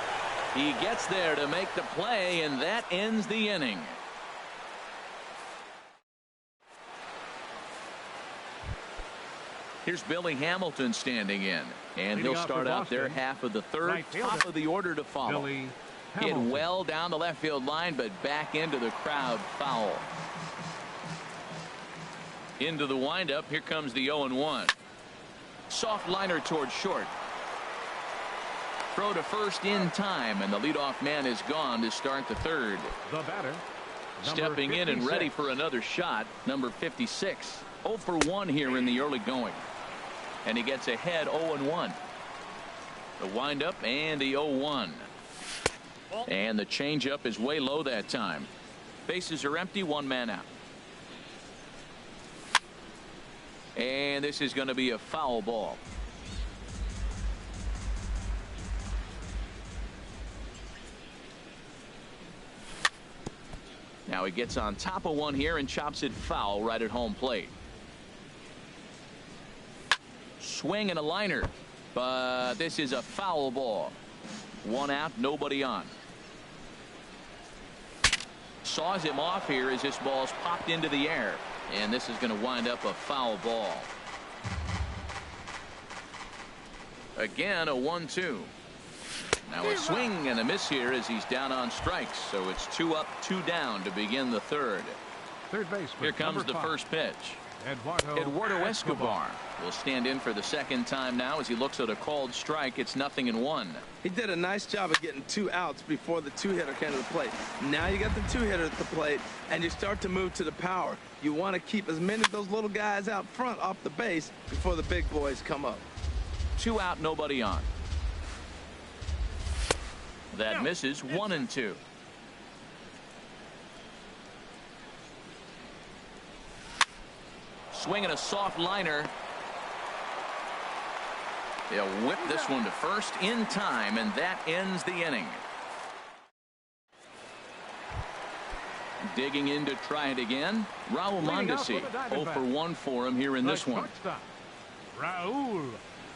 He gets there to make the play, and that ends the inning. Here's Billy Hamilton standing in, and he'll start out their half of the third. Top of the order to follow. Hit well down the left field line, but back into the crowd, foul. Into the windup. Here comes the 0-1. Soft liner towards short. Throw to first in time, and the leadoff man is gone to start the third. The batter, stepping in and ready for another shot, number 56. 0 for 1 here in the early going. And he gets ahead 0-1. The windup and the 0-1. And the changeup is way low that time. Bases are empty, one man out. And this is going to be a foul ball. Now he gets on top of one here and chops it foul right at home plate. Swing and a liner, but this is a foul ball. One out, nobody on. Saws him off here as this ball's popped into the air, and this is going to wind up a foul ball. Again, a 1-2. Now a swing and a miss here as he's down on strikes, so it's 2 up, 2 down to begin the third. Third base. Here comes the first pitch. Eduardo Escobar will stand in for the second time now as he looks at a called strike. It's 0-1. He did a nice job of getting 2 outs before the 2-hitter came to the plate. Now you got the 2-hitter at the plate, and you start to move to the power. You want to keep as many of those little guys out front off the base before the big boys come up. 2 out, nobody on. That misses. 1-2. Swinging a soft liner. They'll whip this one to first in time, and that ends the inning. Digging in to try it again, Raul Mondesi. 0 for 1 for him here in this one. Raul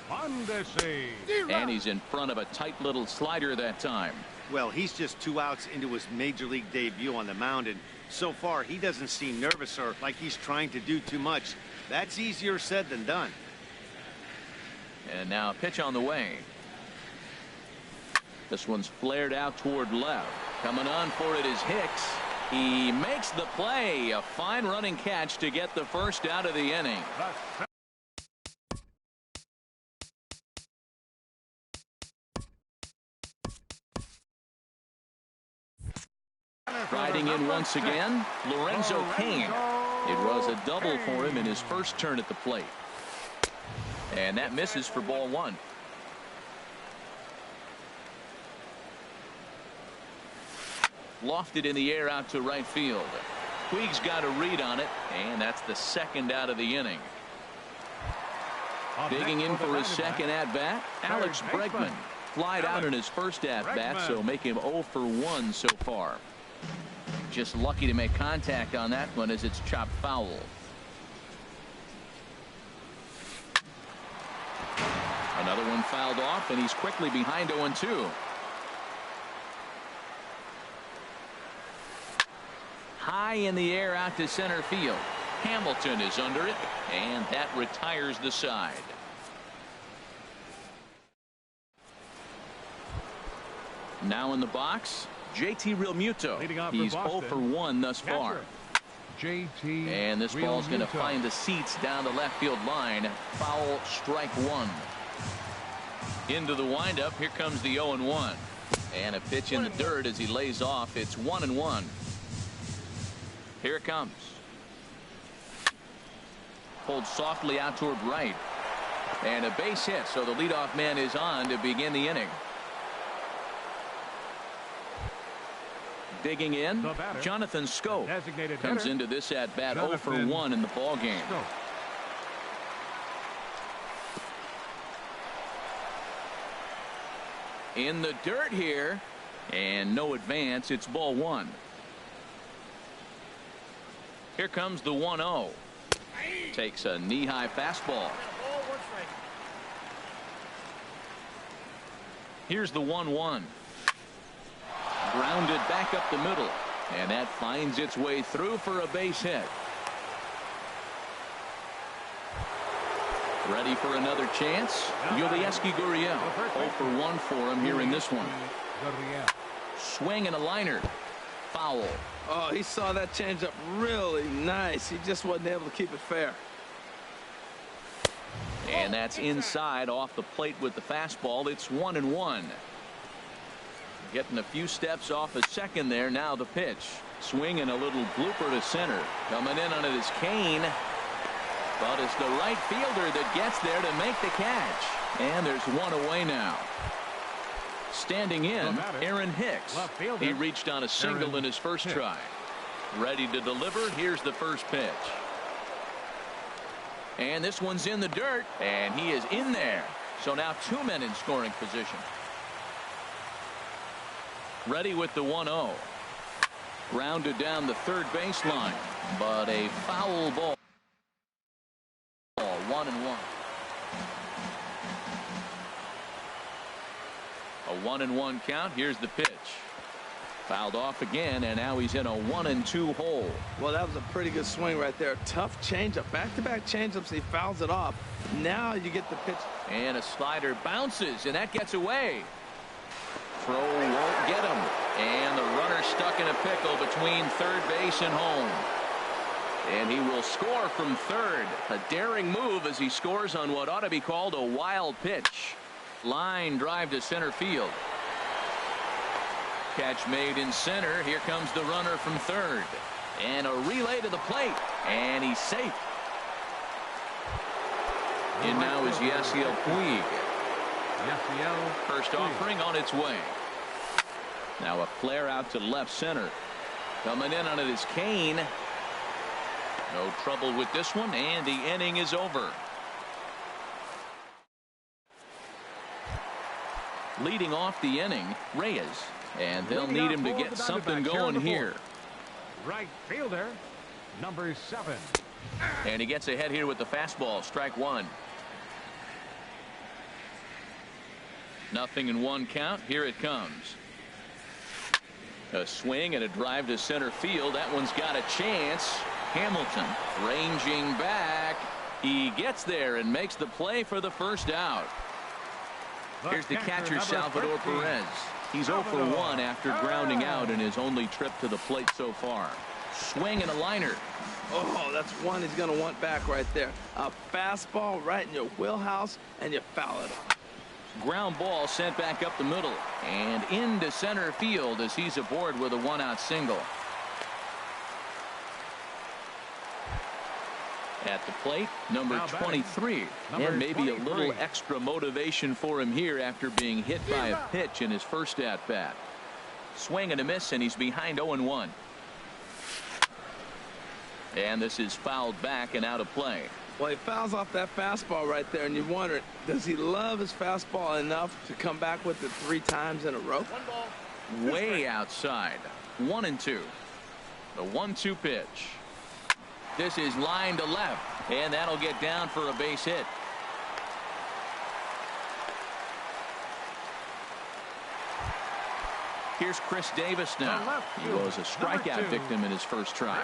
Mondesi. And he's in front of a tight little slider that time. Well, he's just 2 outs into his major league debut on the mound, and so far he doesn't seem nervous or like he's trying to do too much. That's easier said than done. And now a pitch on the way. This one's flared out toward left. Coming on for it is Hicks. He makes the play. A fine running catch to get the first out of the inning. Riding in once again, Lorenzo Cain. It was a double for him in his first turn at the plate. And that misses for ball 1. Lofted in the air out to right field. Puig's got a read on it, and that's the second out of the inning. Digging in for his second at-bat, Alex Bregman. Flied out in his first at-bat, so make him 0 for 1 so far. Just lucky to make contact on that one as it's chopped foul. Another one fouled off, and he's quickly behind 0-2. High in the air out to center field. Hamilton is under it, and that retires the side. Now in the box, JT Realmuto. He's 0 for 1 thus far. JT. And this ball's going to find the seats down the left field line. Foul, strike 1. Into the windup. Here comes the 0-1. And a pitch in the dirt as he lays off. It's 1-1. Here it comes. Pulled softly out toward right. And a base hit, so the leadoff man is on to begin the inning. Digging in, Jonathan Schoop comes into this at bat 0 for 1 in the ball game. In the dirt here, and no advance. It's ball 1. Here comes the 1-0. Takes a knee-high fastball. Here's the 1-1. Grounded back up the middle. And that finds its way through for a base hit. Ready for another chance. Yulieski Gurriel. 0 for 1 for him here in this one. Swing and a liner. Foul. Oh, he saw that changeup really nice. He just wasn't able to keep it fair. And that's inside off the plate with the fastball. It's 1-1. Getting a few steps off a second there. Now the pitch. Swinging a little blooper to center. Coming in on it is Kane. But it's the right fielder that gets there to make the catch. And there's one away now. Standing in, Aaron Hicks. He reached on a single in his first try. Ready to deliver. Here's the first pitch. And this one's in the dirt. And he is in there. So now 2 men in scoring position. Ready with the 1-0. Grounded down the third baseline. But a foul ball. 1-1. A 1-1 count. Here's the pitch. Fouled off again, and now he's in a 1-2 hole. Well, that was a pretty good swing right there. Tough changeup. Back-to-back changeups. He fouls it off. Now you get the pitch. And a slider bounces, and that gets away. Throw won't get him. And the runner stuck in a pickle between third base and home. And he will score from third. A daring move as he scores on what ought to be called a wild pitch. Line drive to center field. Catch made in center. Here comes the runner from third. And a relay to the plate. And he's safe. And now is Yasiel Puig. First offering on its way. Now a flare out to left center. Coming in on it is Kane. No trouble with this one, and the inning is over. Leading off the inning, Reyes. And they'll need him to get something going here. Right fielder, number 7. And he gets ahead here with the fastball. Strike one. 0-1 count. Here it comes. A swing and a drive to center field. That one's got a chance. Hamilton ranging back. He gets there and makes the play for the first out. Here's the catcher, Salvador Perez. He's 0 for 1 after grounding out in his only trip to the plate so far. Swing and a liner. Oh, that's one he's going to want back right there. A fastball right in your wheelhouse, and you foul it off. Ground ball sent back up the middle and into center field as he's aboard with a 1-out single. At the plate, number 23. And maybe a little extra motivation for him here after being hit by a pitch in his first at-bat. Swing and a miss, and he's behind 0-1. And this is fouled back and out of play. Well, he fouls off that fastball right there, and you wonder, does he love his fastball enough to come back with it 3 times in a row? Way outside. 1-2. The 1-2 pitch. This is line to left, and that'll get down for a base hit. Here's Chris Davis now. He was a strikeout victim in his first try.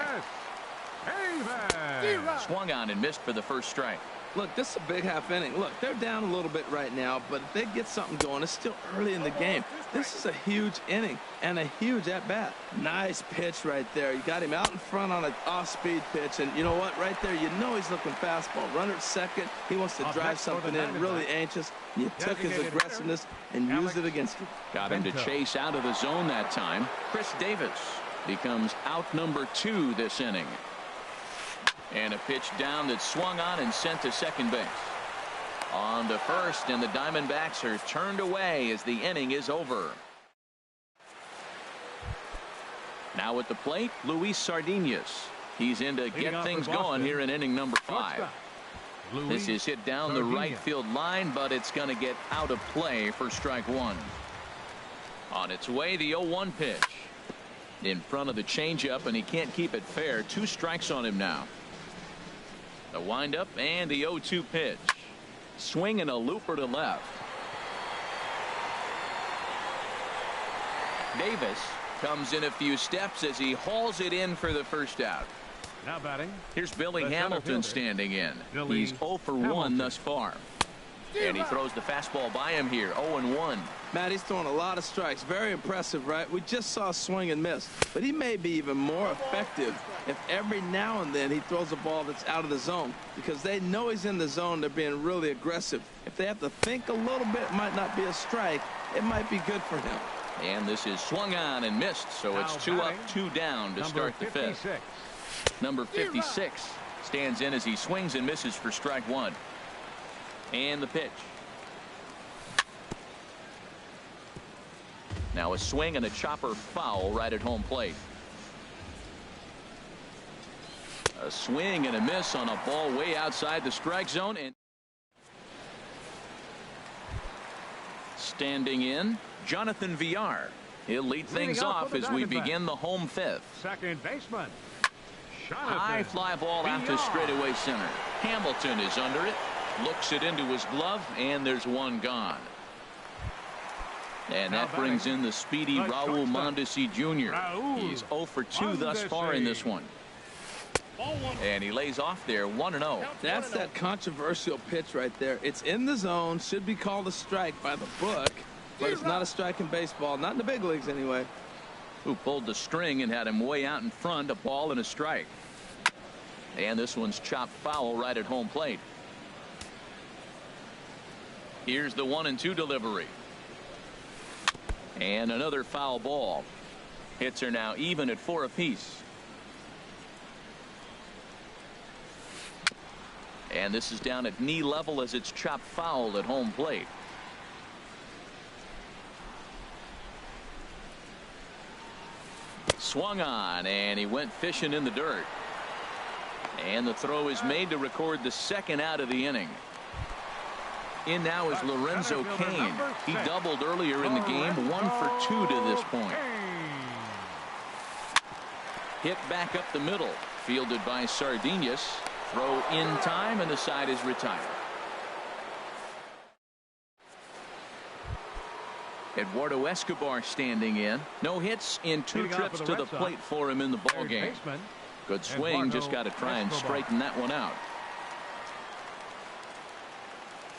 Swung on and missed for the first strike. Look, this is a big half inning. Look, they're down a little bit right now, but if they get something going, it's still early in the game. This is a huge inning and a huge at-bat. Nice pitch right there. You got him out in front on an off-speed pitch, and you know what? Right there, you know he's looking fastball. Runner at second. He wants to drive something in, really anxious. You took his aggressiveness and used it against him. Got him to chase out of the zone that time. Chris Davis becomes out number 2 this inning. And a pitch down that swung on and sent to second base. On to first, and the Diamondbacks are turned away as the inning is over. Now at the plate, Luis Sardinas. He's in to get things going here in inning number 5. This is hit down the right field line, but it's going to get out of play for strike one. On its way, the 0-1 pitch. In front of the changeup, and he can't keep it fair. 2 strikes on him now. The windup and the 0-2 pitch. Swing and a looper to left. Davis Comes in a few steps as he hauls it in for the first out. Now batting. Here's Billy The Hamilton center fielder, standing in. Billy He's 0 for 1 Hamilton. thus far. And he throws the fastball by him here, 0-1. Matt, he's throwing a lot of strikes. Very impressive, right? We just saw swing and miss. But he may be even more effective if every now and then he throws a ball that's out of the zone, because they know he's in the zone. They're being really aggressive. If they have to think a little bit, it might not be a strike. It might be good for him. And this is swung on and missed, so Now it's 2 up, batting, 2 down to start the 5th. 56. Number 56 stands in as he swings and misses for strike 1. And the pitch. Now a swing and a chopper foul right at home plate. A swing and a miss on a ball way outside the strike zone. And standing in, Jonathan Villar. He'll lead things off as we begin the home 5th. Second baseman. High fly ball out to straightaway center. Hamilton is under it. Looks it into his glove, and there's one gone. And that brings in the speedy Raul Mondesi Jr. He's 0 for 2 thus far in this one. And he lays off there 1-0. That's that controversial pitch right there. It's in the zone, should be called a strike by the book, but it's not a strike in baseball, not in the big leagues anyway. Who pulled the string and had him way out in front, a ball and a strike. And this one's chopped foul right at home plate. Here's the 1-2 delivery. And another foul ball. Hits are now even at 4 apiece. And this is down at knee level as it's chopped foul at home plate. Swung on, and he went fishing in the dirt. And the throw is made to record the 2nd out of the inning. In now is Lorenzo Cain. He doubled earlier in the game, 1 for 2 to this point. Hit back up the middle, fielded by Sardinas. Throw in time, and the side is retired. Eduardo Escobar standing in. No hits in 2 trips to the plate for him in the ball game. Good swing, just got to try and straighten that one out.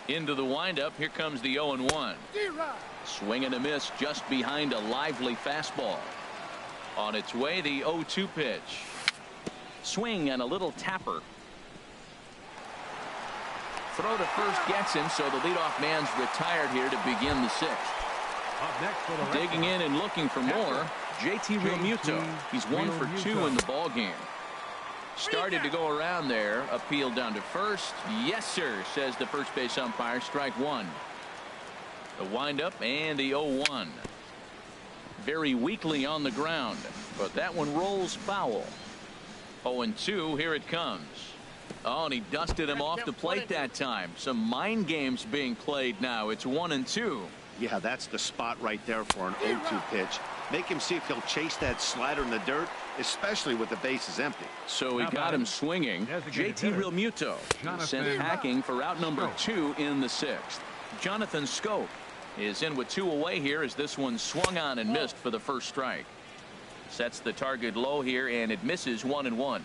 Into the windup, here comes the 0-1. Swing and a miss just behind a lively fastball. On its way, the 0-2 pitch. Swing and a little tapper. Throw to first gets him, so the leadoff man's retired here to begin the 6th. Up next for the Digging in and looking for more, JT Realmuto. He's 1 for 2 in the ball game. Started to go around there. Appeal down to first. Yes, sir, says the first base umpire. Strike 1. The windup and the 0-1. Very weakly on the ground, but that one rolls foul. 0-2. Here it comes. Oh, and he dusted him off the plate that time. Some mind games being played now. It's 1-2. Yeah, that's the spot right there for an 0-2 pitch. Make him see if he'll chase that slider in the dirt, especially with the bases empty. So he got him swinging. JT Realmuto sent packing for out number 2 in the 6th. Jonathan Scope is in with 2 away here as this one swung on and missed for the first strike. Sets the target low here, and it misses 1-1.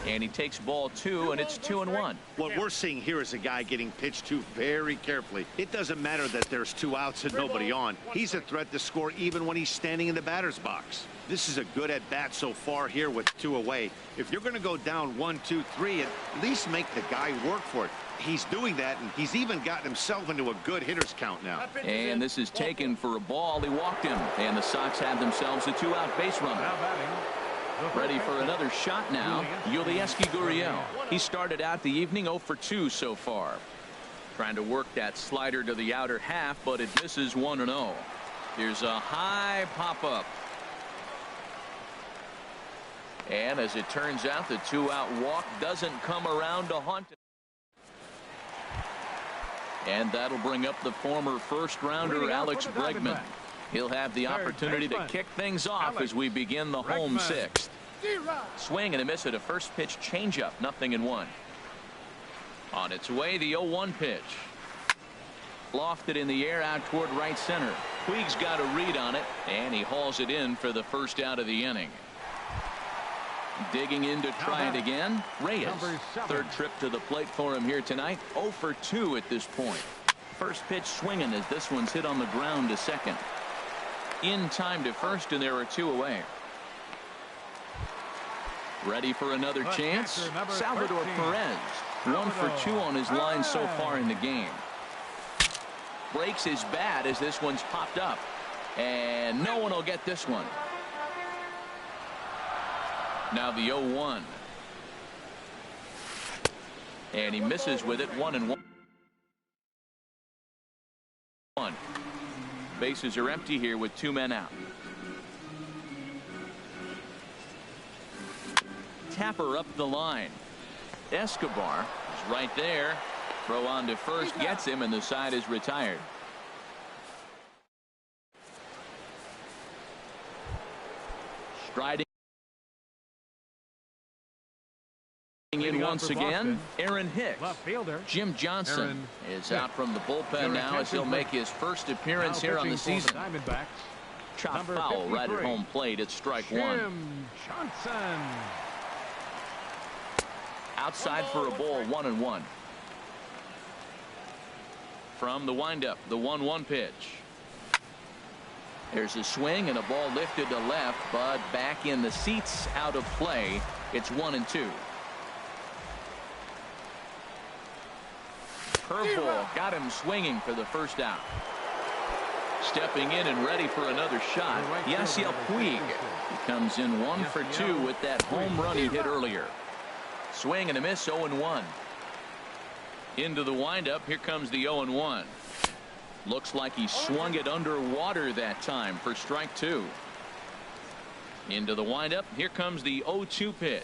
And he takes ball 2, and it's 2-1. What we're seeing here is a guy getting pitched to very carefully. It doesn't matter that there's 2 outs and nobody on. He's a threat to score even when he's standing in the batter's box. This is a good at bat so far here with 2 away. If you're going to go down 1, 2, 3, at least make the guy work for it. He's doing that, and he's even gotten himself into a good hitter's count now. And this is taken for a ball. He walked him, and the Sox have themselves a 2-out base runner. Now batting. Ready for another shot now. Yulieski Gurriel. He started out the evening 0 for 2 so far. Trying to work that slider to the outer half, but it misses 1-0. Here's a high pop-up. And as it turns out, the 2-out walk doesn't come around to haunt him. And that'll bring up the former first-rounder Alex Bregman. He'll have the opportunity to kick things off as we begin the home 6th. Swing and a miss at a first pitch changeup, 0-1. On its way, the 0-1 pitch. Lofted in the air out toward right center. Puig's got a read on it, and he hauls it in for the first out of the inning. Digging in to try it again, Reyes. Third trip to the plate for him here tonight. 0 for 2 at this point. First pitch swinging as this one's hit on the ground to second. In time to first, and there are 2 away. Ready for another chance. Salvador Perez. 1 for 2 on his line so far in the game. Breaks his bat as this one's popped up. And no one will get this one. Now the 0-1. And he misses with it. 1-1. Bases are empty here with 2 men out. Tapper up the line. Escobar is right there. Throw on to first, gets him, and the side is retired. Striding in once again, Aaron Hicks. Jim Johnson is out from the bullpen now as he'll make his first appearance here on the season. Chop foul right at home plate at strike 1. Jim Johnson. Outside for a ball, 1-1. From the windup, the 1-1 pitch. There's a swing and a ball lifted to left, but back in the seats, out of play. It's 1-2. Curveball got him swinging for the first out. Stepping in and ready for another shot, Yasiel Puig. He comes in 1 for 2 with that home run he hit earlier. Swing and a miss, 0-1. Into the windup, here comes the 0-1. Looks like he swung it underwater that time for strike 2. Into the windup, here comes the 0-2 pitch.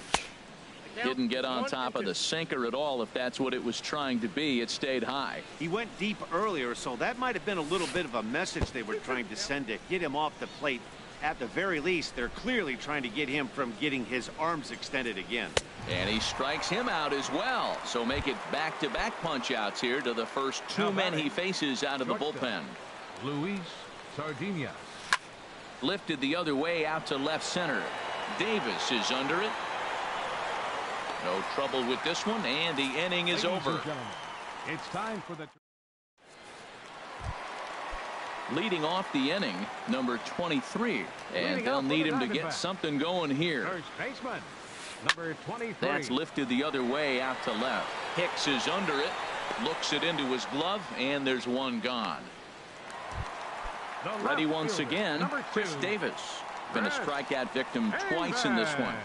Didn't get on top of the sinker at all. If that's what it was trying to be, it stayed high. He went deep earlier, so that might have been a little bit of a message they were trying to send to get him off the plate. At the very least, they're clearly trying to get him from getting his arms extended again. And he strikes him out as well. So make it back-to-back punch-outs here to the first 2 men he faces out of the bullpen. Luis Sardinas. Lifted the other way out to left center. Davis is under it. No trouble with this one, and the inning is over. It's time for the leading off the inning, number 23, and they'll need him to get something going here. First baseman, number 23. That's lifted the other way out to left. Hicks is under it, looks it into his glove, and there's one gone. Ready once again, Chris Davis. Been a strikeout victim twice in this one.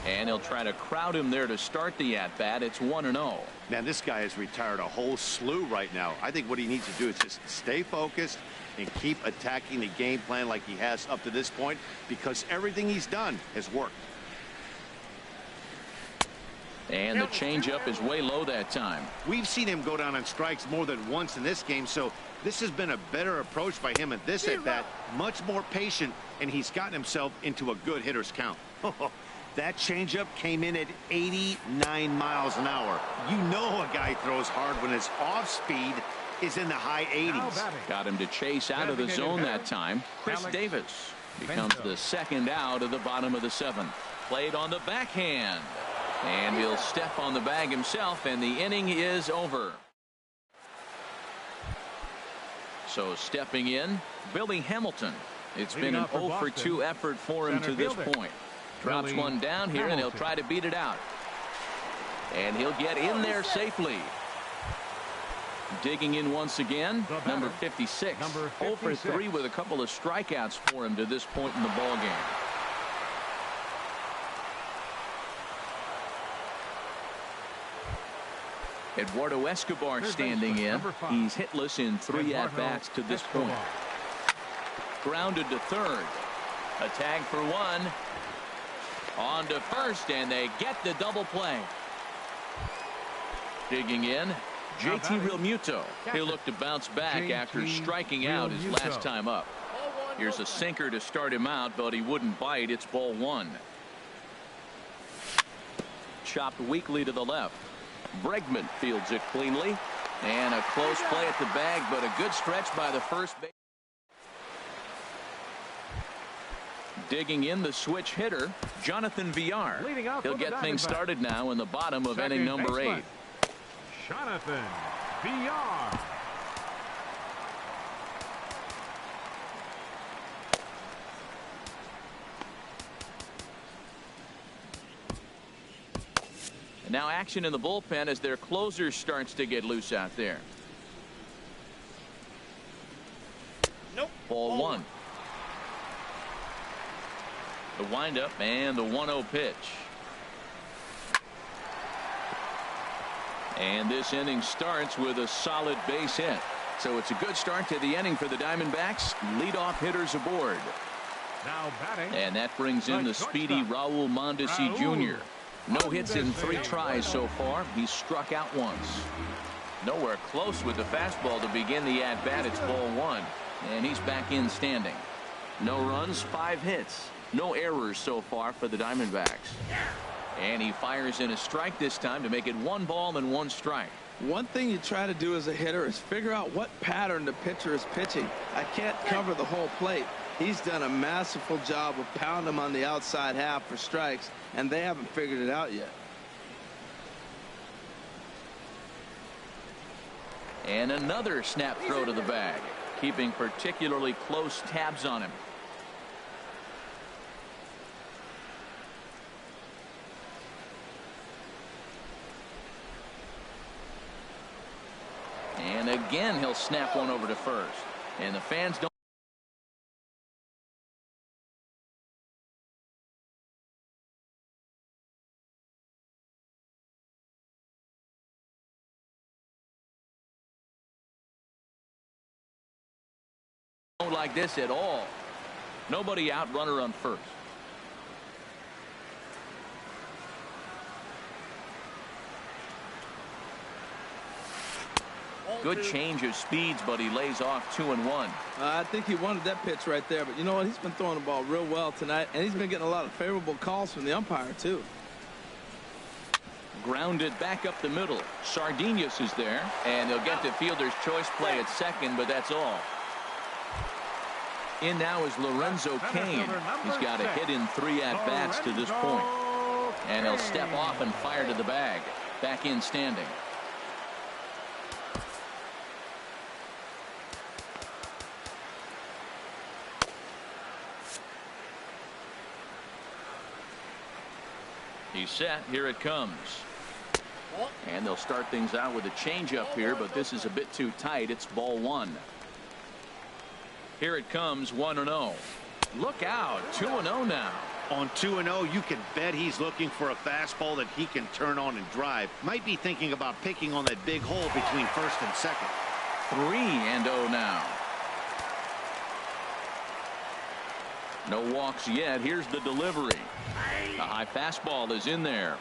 And he'll try to crowd him there to start the at-bat. It's 1-0. Man, this guy has retired a whole slew right now. I think what he needs to do is just stay focused and keep attacking the game plan like he has up to this point, because everything he's done has worked. And the changeup is way low that time. We've seen him go down on strikes more than once in this game, so this has been a better approach by him at this at-bat. Much more patient, and he's gotten himself into a good hitter's count. That changeup came in at 89 miles an hour. You know a guy throws hard when his off speed is in the high 80s. Got him to chase out of the zone that time. Chris Davis becomes the second out of the bottom of the 7th. Played on the backhand. And he'll step on the bag himself, and the inning is over. So stepping in, Billy Hamilton. It's been an 0 for 2 effort for him to this point. Drops one down here, and he'll try to beat it out. And he'll get in there safely. Digging in once again, number 56. 0 for 3 with a couple of strikeouts for him to this point in the ball game. Eduardo Escobar standing in. He's hitless in 3 at-bats to this point. Grounded to third. A tag for 1. On to first, and they get the double play. Digging in, JT Realmuto. He'll look to bounce back after striking out his last time up. Here's a sinker to start him out, but he wouldn't bite. It's ball 1. Chopped weakly to the left. Bregman fields it cleanly. And a close play at the bag, but a good stretch by the first base. Digging in the switch hitter, Jonathan Villar. He'll get things started now in the bottom of inning number 8. Jonathan Villar. And now action in the bullpen as their closer starts to get loose out there. Nope. Ball 1. The windup and the 1-0 pitch. And this inning starts with a solid base hit. So it's a good start to the inning for the Diamondbacks. Leadoff hitters aboard. Now batting. And that brings in the speedy Raul Mondesi Jr. No hits in 3 tries so far. He's struck out once. Nowhere close with the fastball to begin the at-bat. It's ball 1. And he's back in standing. No runs, 5 hits. No errors so far for the Diamondbacks. And he fires in a strike this time to make it 1 ball and 1 strike. One thing you try to do as a hitter is figure out what pattern the pitcher is pitching. I can't cover the whole plate. He's done a masterful job of pounding him on the outside half for strikes, and they haven't figured it out yet. And another snap throw to the bag, keeping particularly close tabs on him. And again, he'll snap one over to first. And the fans don't like this at all. Nobody out, runner on first. Good change of speeds, but he lays off 2-1. I think he wanted that pitch right there, but you know what? He's been throwing the ball real well tonight, and he's been getting a lot of favorable calls from the umpire, too. Grounded back up the middle. Sardinus is there, and they'll get the fielder's choice play at second, but that's all. In now is Lorenzo Cain. He's got a hit in 3 at-bats to this point. And he'll step off and fire to the bag. Back in standing. He's set. Here it comes. And they'll start things out with a changeup here, but this is a bit too tight. It's ball 1. Here it comes, 1-0. Look out, 2-0 now. On 2-0, you can bet he's looking for a fastball that he can turn on and drive. Might be thinking about picking on that big hole between first and second. 3-0 now. No walks yet. Here's the delivery. The high fastball is in there.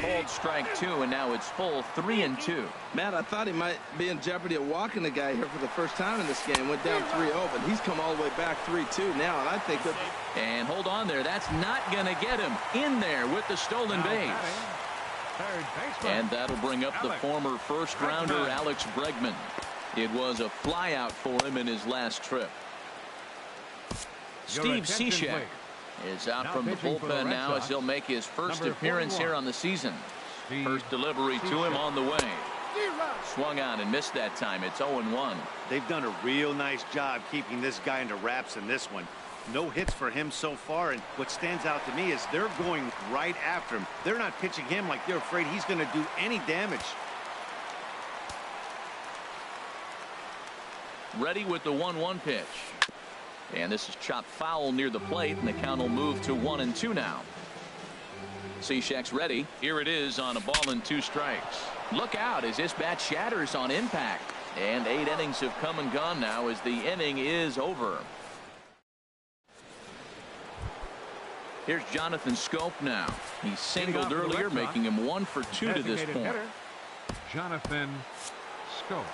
Called strike 2, and now it's full 3-2. Matt, I thought he might be in jeopardy of walking the guy here for the first time in this game. Went down 3-0, but he's come all the way back 3-2 now, and I think that. And hold on there. That's not going to get him in there with the stolen base. And that'll bring up the former first-rounder Alex Bregman. It was a flyout for him in his last trip. Steve Cishek is out from the bullpen now as he'll make his first appearance here on the season. First delivery to him on the way. Swung on and missed that time. It's 0-1. They've done a real nice job keeping this guy into wraps in this one. No hits for him so far, and what stands out to me is they're going right after him. They're not pitching him like they're afraid he's going to do any damage. Ready with the 1-1 pitch. And this is chopped foul near the plate, and the count will move to 1-2 now. Cishek's ready. Here it is on a ball and 2 strikes. Look out as this bat shatters on impact. And 8 innings have come and gone now as the inning is over. Here's Jonathan Schoop now. He singled earlier, making him 1 for 2 to this point. Jonathan Schoop.